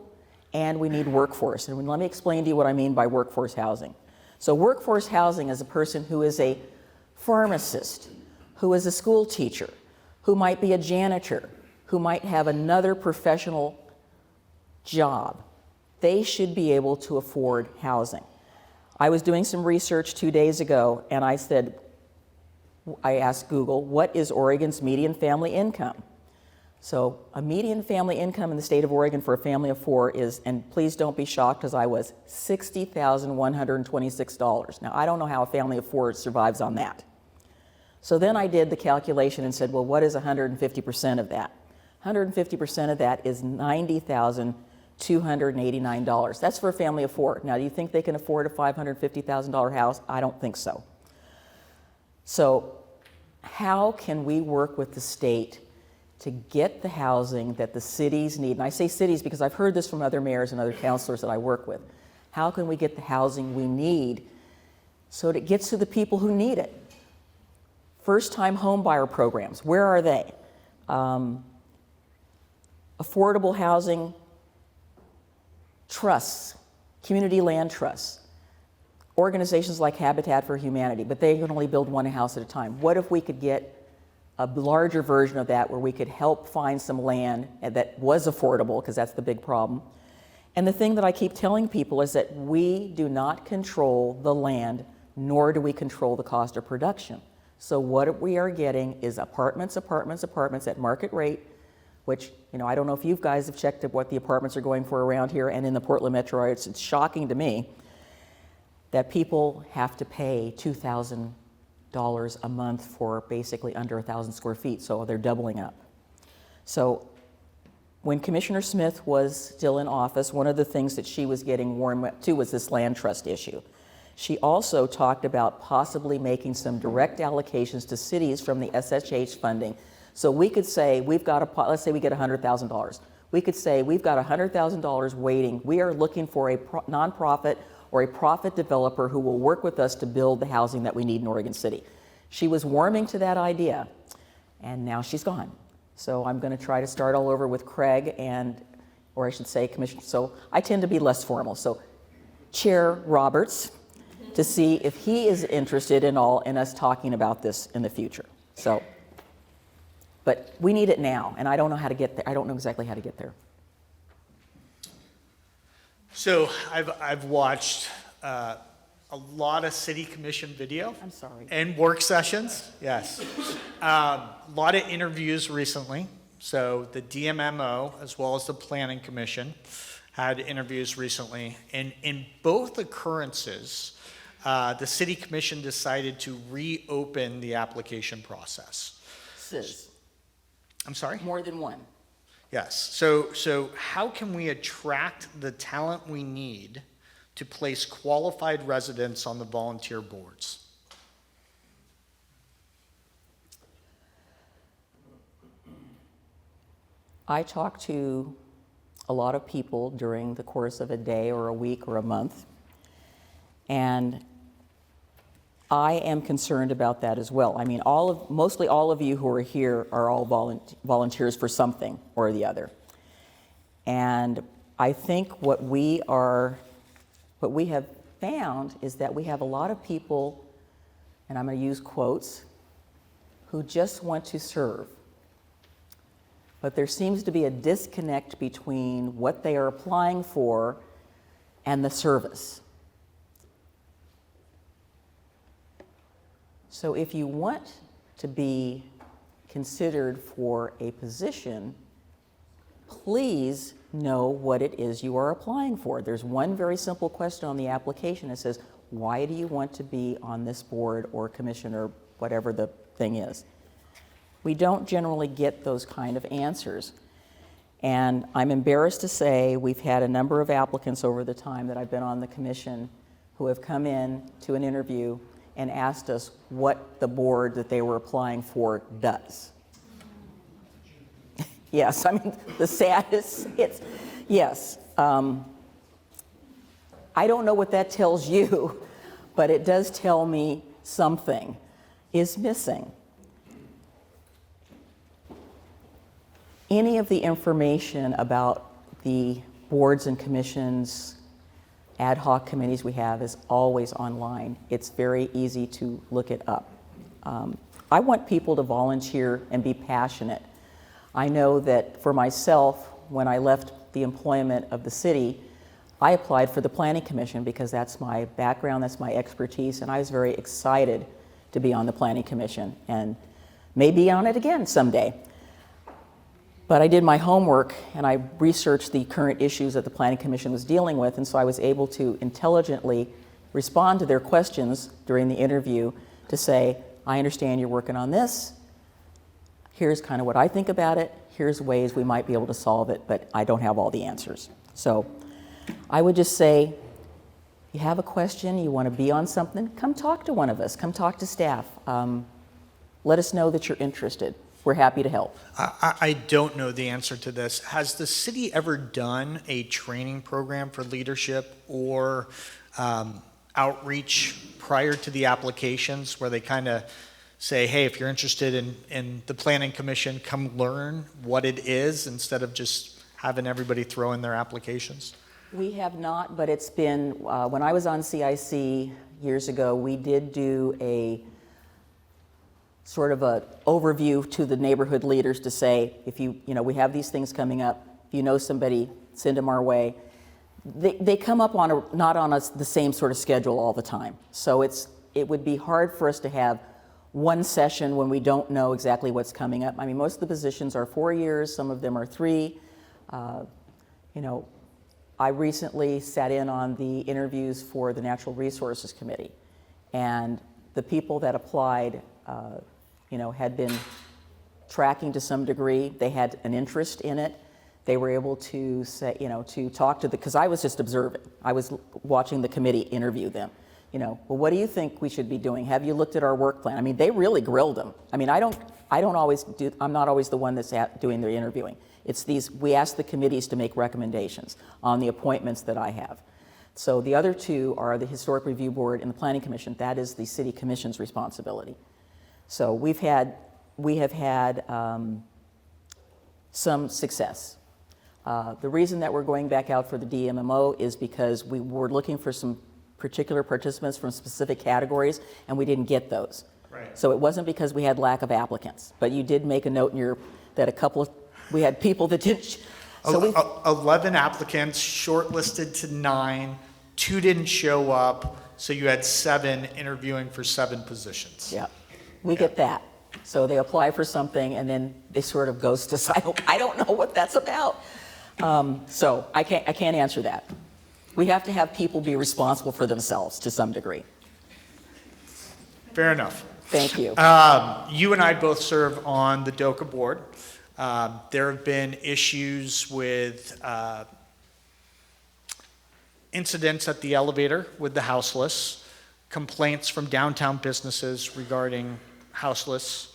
and we need workforce. And let me explain to you what I mean by workforce housing. So workforce housing is a person who is a pharmacist, who is a school teacher, who might be a janitor, who might have another professional job. They should be able to afford housing. I was doing some research 2 days ago, and I asked Google, what is Oregon's median family income? So a median family income in the state of Oregon for a family of 4 is, and please don't be shocked as I was, $60,126. Now, I don't know how a family of 4 survives on that. So then I did the calculation and said, well, what is 150% of that? 150% of that is $90,289. That's for a family of 4. Now, do you think they can afford a $550,000 house? I don't think so. So how can we work with the state to get the housing that the cities need? And I say cities because I've heard this from other mayors and other councilors that I work with. How can we get the housing we need so that it gets to the people who need it? First-time home buyer programs, where are they? Affordable housing trusts, community land trusts, organizations like Habitat for Humanity, but they can only build one house at a time. What if we could get a larger version of that where we could help find some land that was affordable, because that's the big problem. And the thing that I keep telling people is that we do not control the land, nor do we control the cost of production. So what we are getting is apartments at market rate, which, I don't know if you guys have checked what the apartments are going for around here and in the Portland metro area. It's shocking to me that people have to pay $2,000 a month for basically under 1,000 square feet, so they're doubling up. So when Commissioner Smith was still in office, one of the things that she was getting warm up to was this land trust issue. She also talked about possibly making some direct allocations to cities from the SHH funding. So we could say we've got let's say we get $100,000. We could say we've got $100,000 waiting. We are looking for a nonprofit or a profit developer who will work with us to build the housing that we need in Oregon City. She was warming to that idea, and now she's gone. So I'm going to try to start all over with Craig or I should say Commissioner. So I tend to be less formal. So Chair Roberts, to see if he is interested in us talking about this in the future. So, but we need it now, and I don't know how to get there. I don't know exactly how to get there. So I've watched a lot of city commission video. I'm sorry. And work sessions, yes. A lot of interviews recently. So the DMMO, as well as the Planning Commission, had interviews recently. And in both occurrences, the City Commission decided to reopen the application process. I'm sorry? More than one. Yes. So how can we attract the talent we need to place qualified residents on the volunteer boards? I talk to a lot of people during the course of a day or a week or a month, and I am concerned about that as well. I mean, mostly all of you who are here are all volunteers for something or the other. And I think what we have found is that we have a lot of people, and I'm going to use quotes, who just want to serve. But there seems to be a disconnect between what they are applying for and the service. So if you want to be considered for a position, please know what it is you are applying for. There's one very simple question on the application. It says, why do you want to be on this board or commission or whatever the thing is? We don't generally get those kind of answers. And I'm embarrassed to say we've had a number of applicants over the time that I've been on the commission who have come in to an interview and asked us what the board that they were applying for does. Yes, I mean, the saddest, yes. I don't know what that tells you, but it does tell me something is missing. Any of the information about the boards and commissions, ad hoc committees we have is always online. It's very easy to look it up. I want people to volunteer and be passionate. I know that for myself, when I left the employment of the city, I applied for the Planning Commission because that's my background, that's my expertise, and I was very excited to be on the Planning Commission and may be on it again someday. But I did my homework and I researched the current issues that the Planning Commission was dealing with, and so I was able to intelligently respond to their questions during the interview to say, I understand you're working on this. Here's kind of what I think about it. Here's ways we might be able to solve it, but I don't have all the answers. So I would just say, you have a question, you want to be on something, come talk to one of us, come talk to staff. Let us know that you're interested. We're happy to help. I don't know the answer to this. Has the city ever done a training program for leadership or outreach prior to the applications where they kind of say, hey, if you're interested in the Planning Commission, come learn what it is instead of just having everybody throw in their applications? We have not, but it's been, when I was on CIC years ago, we did do a sort of a overview to the neighborhood leaders to say, if you know, we have these things coming up, if you know somebody, send them our way. They come up on not on the same sort of schedule all the time. So it would be hard for us to have one session when we don't know exactly what's coming up. I mean, most of the positions are 4 years, some of them are 3. You know, I recently sat in on the interviews for the Natural Resources Committee, and the people that applied you know, had been tracking to some degree. They had an interest in it. They were able to say, you know, to talk to because I was just observing. I was watching the committee interview them. You know, well, what do you think we should be doing? Have you looked at our work plan? I mean, they really grilled them. I mean, I'm not always the one that's doing the interviewing. It's we ask the committees to make recommendations on the appointments that I have. So the other two are the Historic Review Board and the Planning Commission. That is the City Commission's responsibility. So we have had some success. The reason that we're going back out for the DMMO is because we were looking for some particular participants from specific categories, and we didn't get those. Right. So it wasn't because we had lack of applicants, but you did make a note in that we had people that didn't. So 11 applicants, shortlisted to 9, 2 didn't show up, so you had 7 interviewing for 7 positions. Yeah, we get that. So they apply for something and then they sort of ghost us. I don't know what that's about. So I can't answer that. We have to have people be responsible for themselves to some degree. Fair enough. Thank you. You and I both serve on the DOCA board. There have been issues with incidents at the elevator with the houseless, complaints from downtown businesses regarding houseless.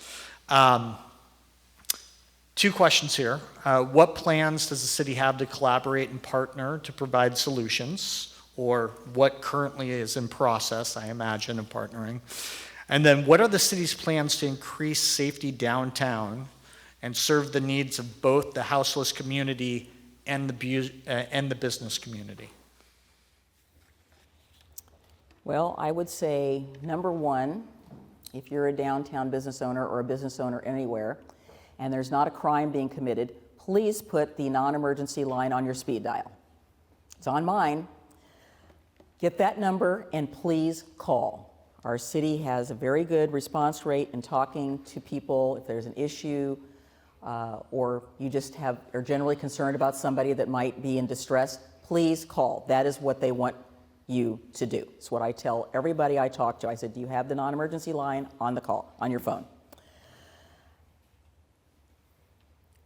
2 questions here. What plans does the city have to collaborate and partner to provide solutions, or what currently is in process, I imagine, of partnering? And then what are the city's plans to increase safety downtown and serve the needs of both the houseless community and the business community? Well, I would say, number one, if you're a downtown business owner or a business owner anywhere, and there's not a crime being committed, please put the non-emergency line on your speed dial. It's on mine. Get that number and please call. Our city has a very good response rate in talking to people if there's an issue, or you just are generally concerned about somebody that might be in distress. Please call. That is what they want you to do. It's what I tell everybody I talk to. I said, do you have the non-emergency line on the call, on your phone?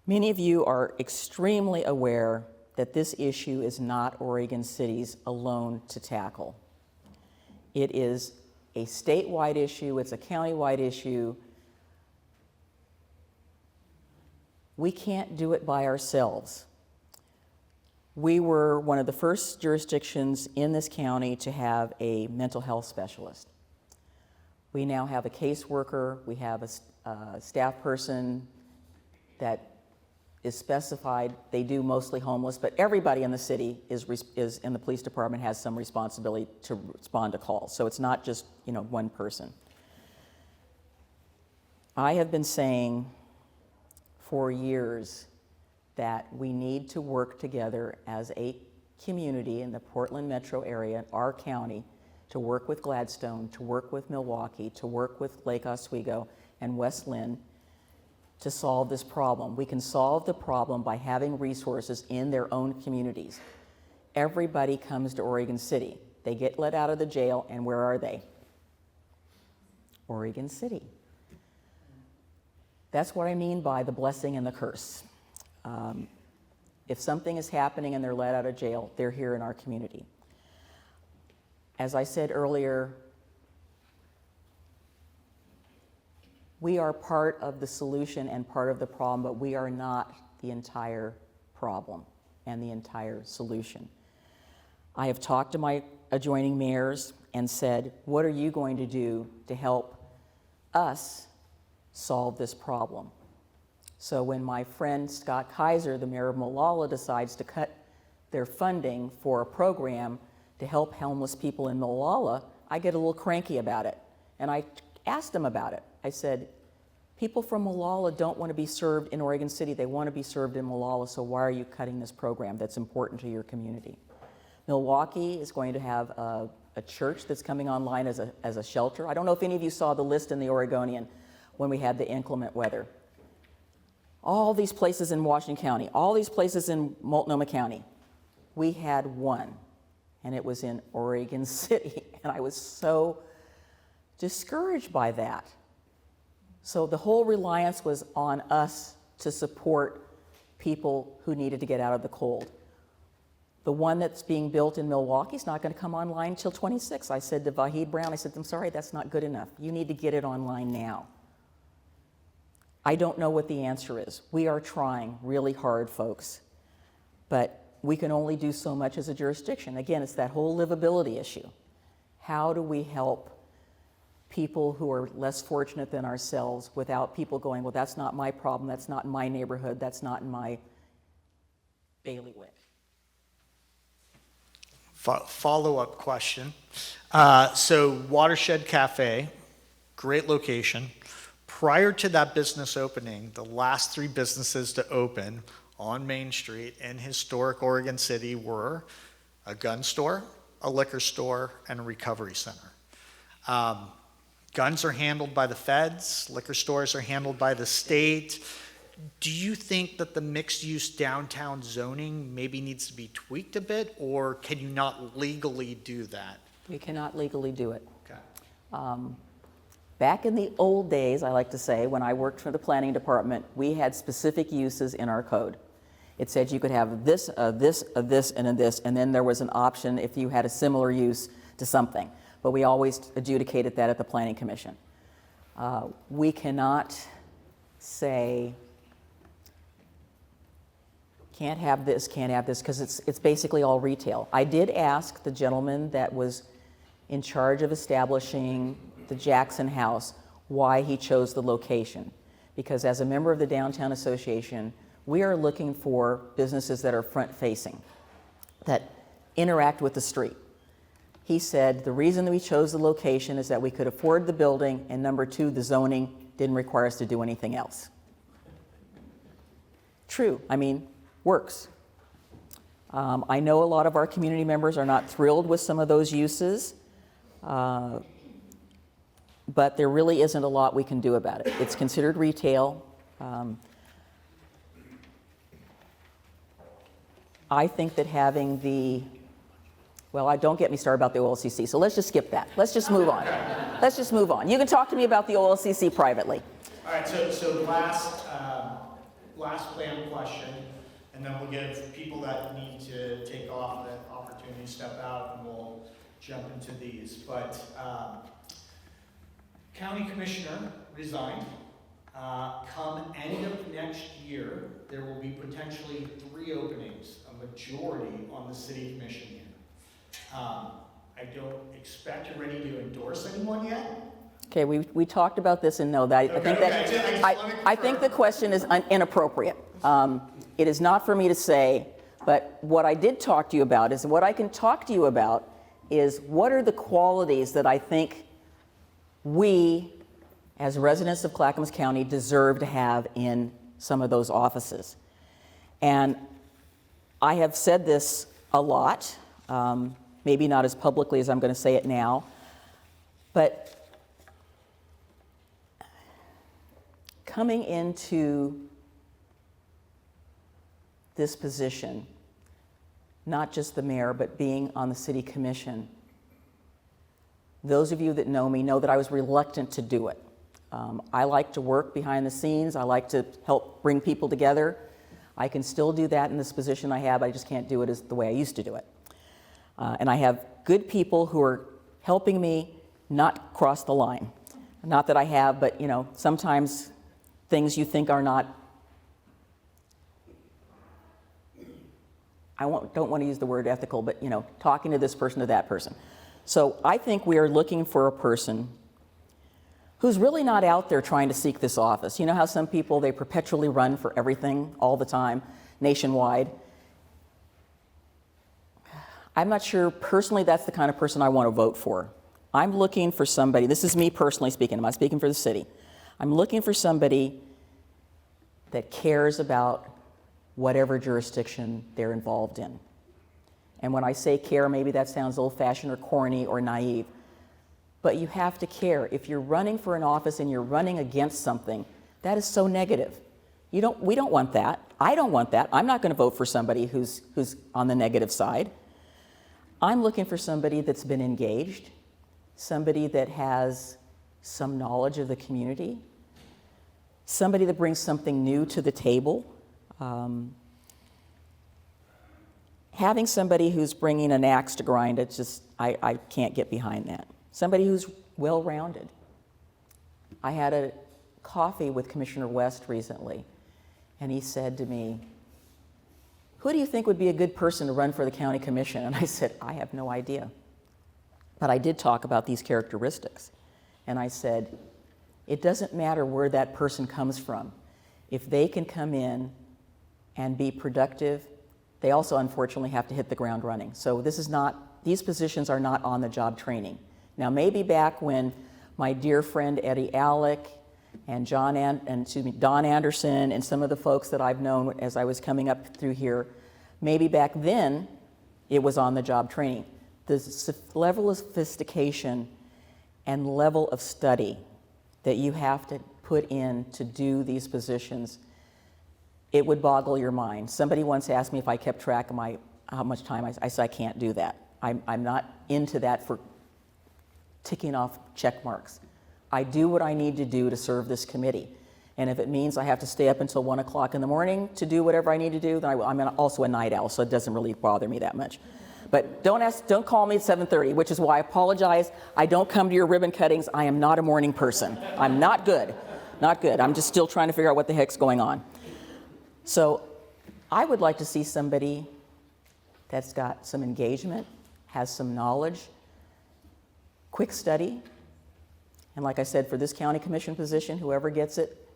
Many of you are extremely aware that this issue is not Oregon City's alone to tackle. It is a statewide issue, it's a countywide issue. We can't do it by ourselves. We were one of the first jurisdictions in this county to have a mental health specialist. We now have a caseworker, we have a staff person that is specified. They do mostly homeless, but everybody in the city is in the police department has some responsibility to respond to calls. So it's not just, one person. I have been saying for years that we need to work together as a community in the Portland metro area, our county, to work with Gladstone, to work with Milwaukee, to work with Lake Oswego and West Lynn to solve this problem. We can solve the problem by having resources in their own communities. Everybody comes to Oregon City. They get let out of the jail, and where are they? Oregon City. That's what I mean by the blessing and the curse. If something is happening and they're let out of jail, they're here in our community. As I said earlier, we are part of the solution and part of the problem, but we are not the entire problem and the entire solution. I have talked to my adjoining mayors and said, what are you going to do to help us solve this problem? So when my friend Scott Kaiser, the mayor of Molalla, decides to cut their funding for a program to help homeless people in Molalla, I get a little cranky about it. And I asked him about it. I said, people from Molalla don't want to be served in Oregon City. They want to be served in Molalla, so why are you cutting this program that's important to your community? Milwaukee is going to have a church that's coming online as a shelter. I don't know if any of you saw the list in the Oregonian when we had the inclement weather. All these places in Washington County, all these places in Multnomah County, we had one, and it was in Oregon City, and I was so discouraged by that. So the whole reliance was on us to support people who needed to get out of the cold. The one that's being built in Milwaukee is not going to come online until 26. I said to Vahid Brown, I said, I'm sorry, that's not good enough. You need to get it online now. I don't know what the answer is. We are trying really hard, folks, but we can only do so much as a jurisdiction. Again, it's that whole livability issue. How do we help people who are less fortunate than ourselves without people going, well, that's not my problem, that's not in my neighborhood, that's not in my bailiwick. Follow-up question. So Watershed Cafe, great location. Prior to that business opening, the last 3 businesses to open on Main Street in historic Oregon City were a gun store, a liquor store, and a recovery center. Guns are handled by the feds, liquor stores are handled by the state. Do you think that the mixed-use downtown zoning maybe needs to be tweaked a bit, or can you not legally do that? We cannot legally do it. Okay. Back in the old days, I like to say, when I worked for the planning department, we had specific uses in our code. It said you could have this, this, this, and a this, and then there was an option if you had a similar use to something. But we always adjudicated that at the Planning Commission. We cannot say, can't have this, because it's basically all retail. I did ask the gentleman that was in charge of establishing the Jackson House why he chose the location. Because as a member of the Downtown Association, we are looking for businesses that are front-facing, that interact with the street. He said the reason that we chose the location is that we could afford the building, and number 2, the zoning didn't require us to do anything else. True, I mean, works. I know a lot of our community members are not thrilled with some of those uses, but there really isn't a lot we can do about it. It's considered retail. I think that having don't get me started about the OLCC, so let's just skip that. Let's just move on. Let's just move on. You can talk to me about the OLCC privately. All right, so last plan question, and then we'll give people that need to take off that opportunity to step out, and we'll jump into these. But county commissioner resigned. Come end of next year, there will be potentially 3 openings, a majority on the city commission here. I don't expect you're ready to endorse anyone yet. Okay, we talked about this and no, that I think the question is inappropriate. It is not for me to say, but what I did talk to you about is what I can talk to you about is what are the qualities that I think we, as residents of Clackamas County, deserve to have in some of those offices. And I have said this a lot, maybe not as publicly as I'm going to say it now, but coming into this position, not just the mayor, but being on the city commission, those of you that know me know that I was reluctant to do it. I like to work behind the scenes. I like to help bring people together. I can still do that in this position I have. I just can't do it as the way I used to do it. And I have good people who are helping me not cross the line. Not that I have, but sometimes things you think are not, don't want to use the word ethical, but talking to this person to that person. So I think we are looking for a person who's really not out there trying to seek this office. You know how some people, they perpetually run for everything all the time, nationwide? I'm not sure personally that's the kind of person I want to vote for. I'm looking for somebody, this is me personally speaking, I'm not speaking for the city. I'm looking for somebody that cares about whatever jurisdiction they're involved in. And when I say care, maybe that sounds old-fashioned or corny or naive, but you have to care. If you're running for an office and you're running against something, that is so negative. We don't want that. I don't want that. I'm not going to vote for somebody who's on the negative side. I'm looking for somebody that's been engaged, somebody that has some knowledge of the community, somebody that brings something new to the table. Having somebody who's bringing an axe to grind, it's just, I can't get behind that. Somebody who's well-rounded. I had a coffee with Commissioner West recently, and he said to me, who do you think would be a good person to run for the county commission? And I said, I have no idea. But I did talk about these characteristics. And I said, it doesn't matter where that person comes from. If they can come in and be productive, they also unfortunately have to hit the ground running. So these positions are not on-the-job training. Now, maybe back when my dear friend Eddie Alec and Don Anderson and some of the folks that I've known as I was coming up through here, maybe back then it was on-the-job training. The level of sophistication and level of study that you have to put in to do these positions, it would boggle your mind. Somebody once asked me if I kept track of how much time. I said I can't do that. I'm not into that for ticking off check marks. I do what I need to do to serve this committee. And if it means I have to stay up until 1 o'clock in the morning to do whatever I need to do, then I will. I'm also a night owl, so it doesn't really bother me that much. But don't call me at 7:30, which is why I apologize. I don't come to your ribbon cuttings. I am not a morning person. I'm not good. Not good. I'm just still trying to figure out what the heck's going on. So I would like to see somebody that's got some engagement, has some knowledge, quick study. And like I said, for this county commission position, whoever gets it,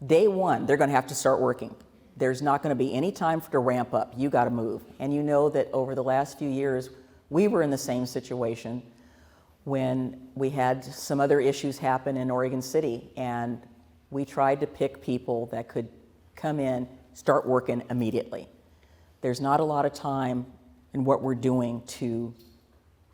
day one, they're going to have to start working. There's not going to be any time to ramp up. You got to move. And you know that over the last few years, we were in the same situation when we had some other issues happen in Oregon City, and we tried to pick people that could come in, start working immediately. There's not a lot of time in what we're doing to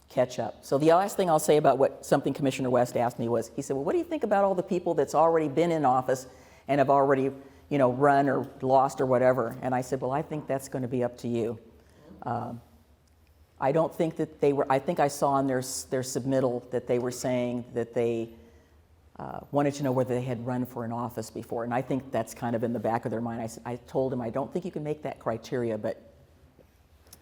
catch up. So the last thing I'll say about something Commissioner West asked me was, he said, well, what do you think about all the people that's already been in office and have already run or lost or whatever? And I said, well, I think that's going to be up to you. I don't think that I think I saw in their submittal that they were saying that they wanted to know whether they had run for an office before. And I think that's kind of in the back of their mind. I told them, I don't think you can make that criteria, but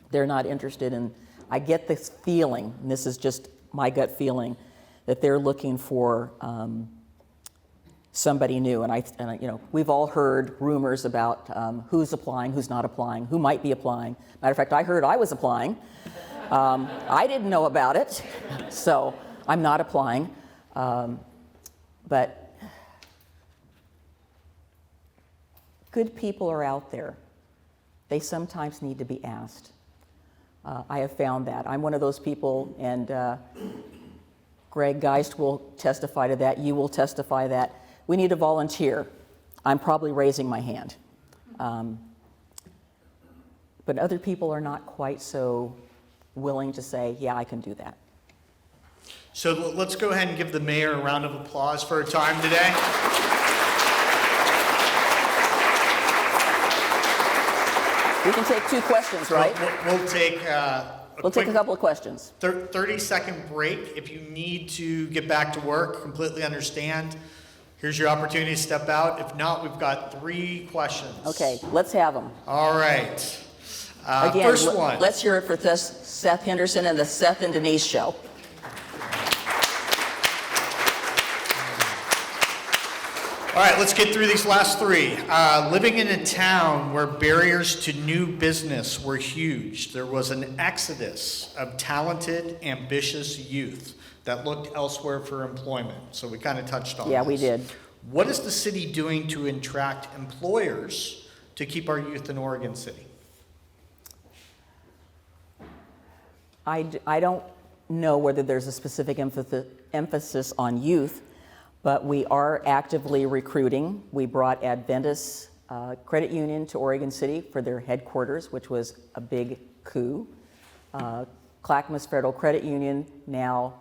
they're not interested in, I get this feeling, and this is just my gut feeling, that they're looking for somebody new. And we've all heard rumors about who's applying, who's not applying, who might be applying. Matter of fact, I heard I was applying. I didn't know about it, so I'm not applying. But good people are out there. They sometimes need to be asked. I have found that. I'm one of those people, and Greg Geist will testify to that. You will testify that. We need a volunteer. I'm probably raising my hand. But other people are not quite so willing to say, yeah, I can do that. So let's go ahead and give the mayor a round of applause for her time today. We can take 2 questions, right? We'll take take a couple of questions. 30-second break. If you need to get back to work, completely understand. Here's your opportunity to step out. If not, we've got 3 questions. Okay, let's have them. All right. Again, first one. Let's hear it for Seth Henderson and the Seth and Denyse Show. All right, let's get through these last 3. Living in a town where barriers to new business were huge, there was an exodus of talented, ambitious youth that looked elsewhere for employment. So we kind of touched on Yeah, this. we did. What is the city doing to attract employers to keep our youth in Oregon City? I don't know whether there's a specific emphasis on youth, but we are actively recruiting. We brought Adventist Credit Union to Oregon City for their headquarters, which was a big coup. Clackamas Federal Credit Union, now,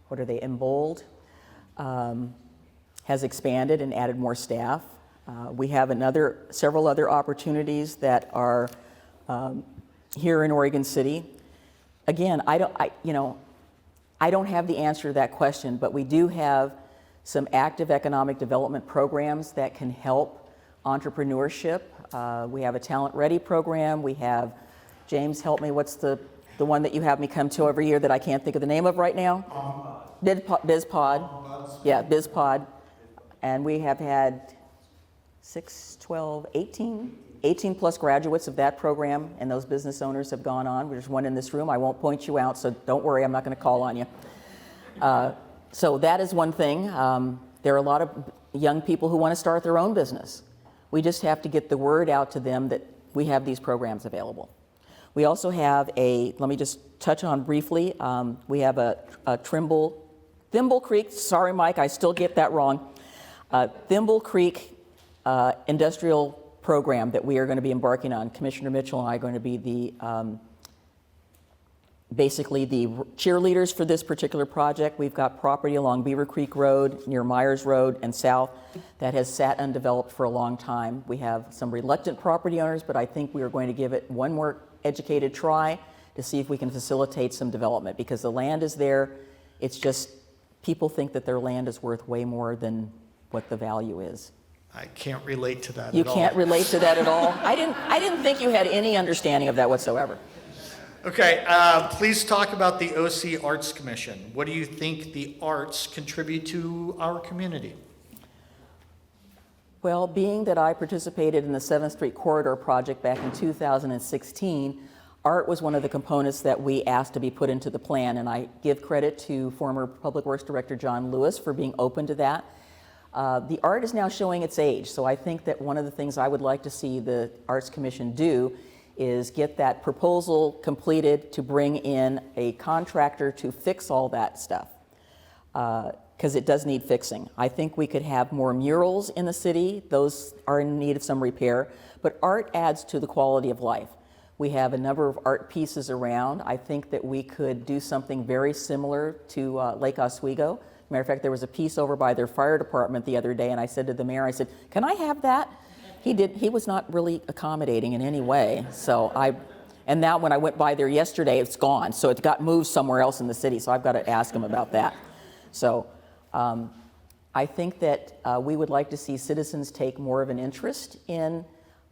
what are they, Embold, has expanded and added more staff. We have several other opportunities that are here in Oregon City. Again, I don't have the answer to that question, but we do have some active economic development programs that can help entrepreneurship. We have a Talent Ready program. We have, James, help me, what's the one that you have me come to every year that I can't think of the name of right now? BizPod. Yeah, BizPod. And we have had 6, 12, 18 plus graduates of that program, and those business owners have gone on. There's one in this room. I won't point you out, so don't worry, I'm not going to call on you. So that is one thing. There are a lot of young people who want to start their own business. We just have to get the word out to them that we have these programs available. We also have let me just touch on briefly, we have a Thimble Creek, sorry Mike, I still get that wrong, Thimble Creek industrial program that we are going to be embarking on. Commissioner Mitchell and I are going to be basically the cheerleaders for this particular project. We've got property along Beaver Creek Road, near Myers Road and south, that has sat undeveloped for a long time. We have some reluctant property owners, but I think we are going to give it one more educated try to see if we can facilitate some development, because the land is there. It's just people think that their land is worth way more than what the value is. I can't relate to that You at all. can't relate to that at all? I didn't think you had any understanding of that whatsoever. Okay, please talk about the OC Arts Commission. What do you think the arts contribute to our community? Well, being that I participated in the 7th Street Corridor project back in 2016, art was one of the components that we asked to be put into the plan, and I give credit to former Public Works Director John Lewis for being open to that. The art is now showing its age, so I think that one of the things I would like to see the Arts Commission do is get that proposal completed to bring in a contractor to fix all that stuff, because it does need fixing. I think we could have more murals in the city. Those are in need of some repair, but art adds to the quality of life. We have a number of art pieces around. I think that we could do something very similar to Lake Oswego. Matter of fact, there was a piece over by their fire department the other day, and I said to the mayor, I said, can I have that? He was not really accommodating in any way. And now when I went by there yesterday, it's gone. So it got moved somewhere else in the city. So I've got to ask him about that. So I think that we would like to see citizens take more of an interest in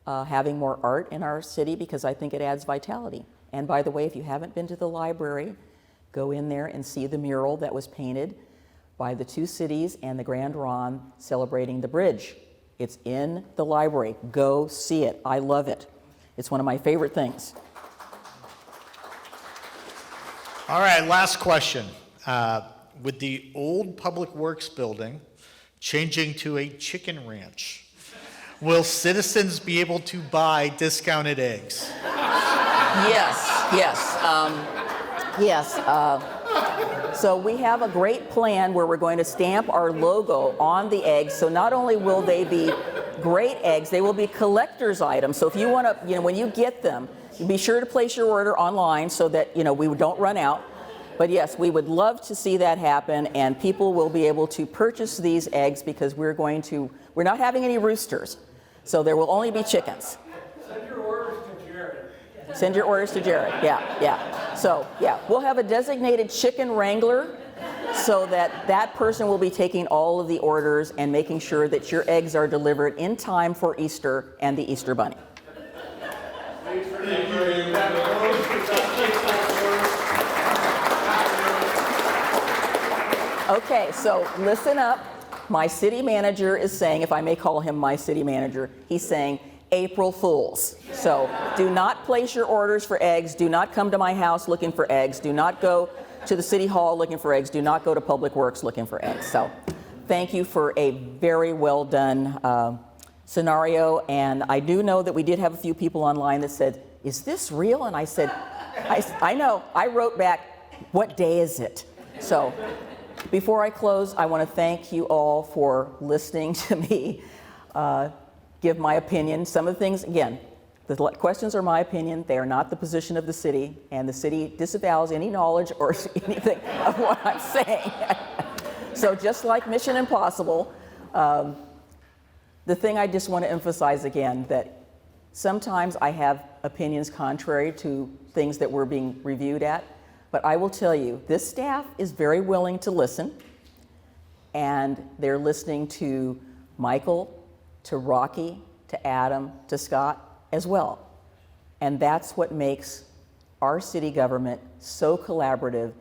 having more art in our city, because I think it adds vitality. And by the way, if you haven't been to the library, go in there and see the mural that was painted by the two cities and the Grand Ronde celebrating the bridge. It's in the library. Go see it. I love it. It's one of my favorite things. All right, last question. With the old Public Works building changing to a chicken ranch, will citizens be able to buy discounted eggs? Yes. So we have a great plan where we're going to stamp our logo on the eggs. So not only will they be great eggs, they will be collector's items. So if you want to, when you get them, be sure to place your order online so that, we don't run out. But yes, we would love to see that happen, and people will be able to purchase these eggs, because we're not having any roosters. So there will only be chickens. Send your orders to Jared. Yeah. So, we'll have a designated chicken wrangler so that person will be taking all of the orders and making sure that your eggs are delivered in time for Easter and the Easter Bunny. Okay, so listen up. My city manager is saying, if I may call him my city manager, he's saying, April Fools. So do not place your orders for eggs. Do not come to my house looking for eggs. Do not go to the city hall looking for eggs. Do not go to Public Works looking for eggs. So thank you for a very well done scenario. And I do know that we did have a few people online that said, is this real? And I said, I know. I wrote back, what day is it? So before I close, I want to thank you all for listening to me give my opinion. Some of the things, again, the questions are my opinion. They are not the position of the city, and the city disavows any knowledge or anything of what I'm saying. So just like Mission Impossible, the thing I just want to emphasize again, that sometimes I have opinions contrary to things that we're being reviewed at, but I will tell you, this staff is very willing to listen, and they're listening to Michael, to Rocky, to Adam, to Scott as well. And that's what makes our city government so collaborative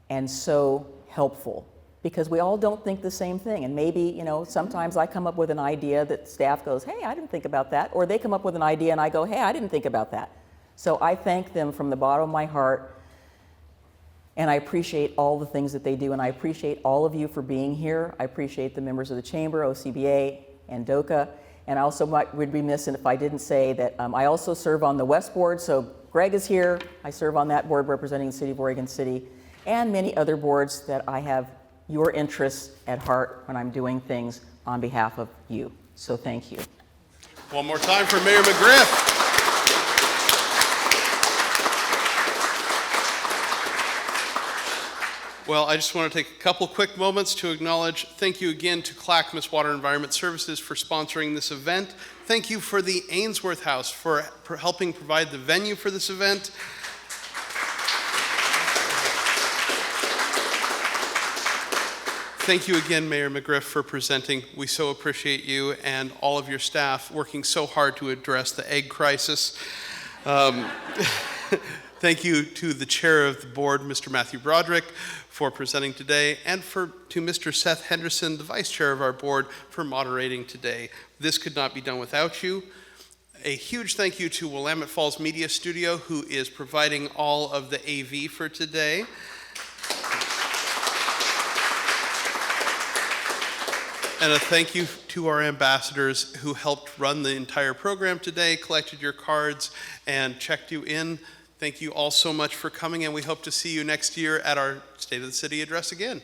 and so helpful, because we all don't think the same thing. And maybe, sometimes I come up with an idea that staff goes, hey, I didn't think about that. Or they come up with an idea and I go, hey, I didn't think about that. So I thank them from the bottom of my heart And I appreciate all the things that they do, and I appreciate all of you for being here. I appreciate the members of the Chamber, OCBA, and DOCA. And I also would be remiss if I didn't say that I also serve on the West Board, so Greg is here. I serve on that board representing the City of Oregon City, and many other boards that I have your interests at heart when I'm doing things on behalf of you. So thank you. One more time for Mayor McGriff. Well, I just want to take a couple quick moments to acknowledge, thank you again to Clackamas Water Environment Services for sponsoring this event. Thank you for the Ainsworth House for helping provide the venue for this event. Thank you again, Mayor McGriff, for presenting. We so appreciate you and all of your staff working so hard to address the egg crisis. Thank you to the chair of the board, Mr. Matthew Broderick, for presenting today, and to Mr. Seth Henderson, the vice chair of our board, for moderating today. This could not be done without you. A huge thank you to Willamette Falls Media Studio, who is providing all of the AV for today. And a thank you to our ambassadors who helped run the entire program today, collected your cards, and checked you in. Thank you all so much for coming, and we hope to see you next year at our State of the City address again.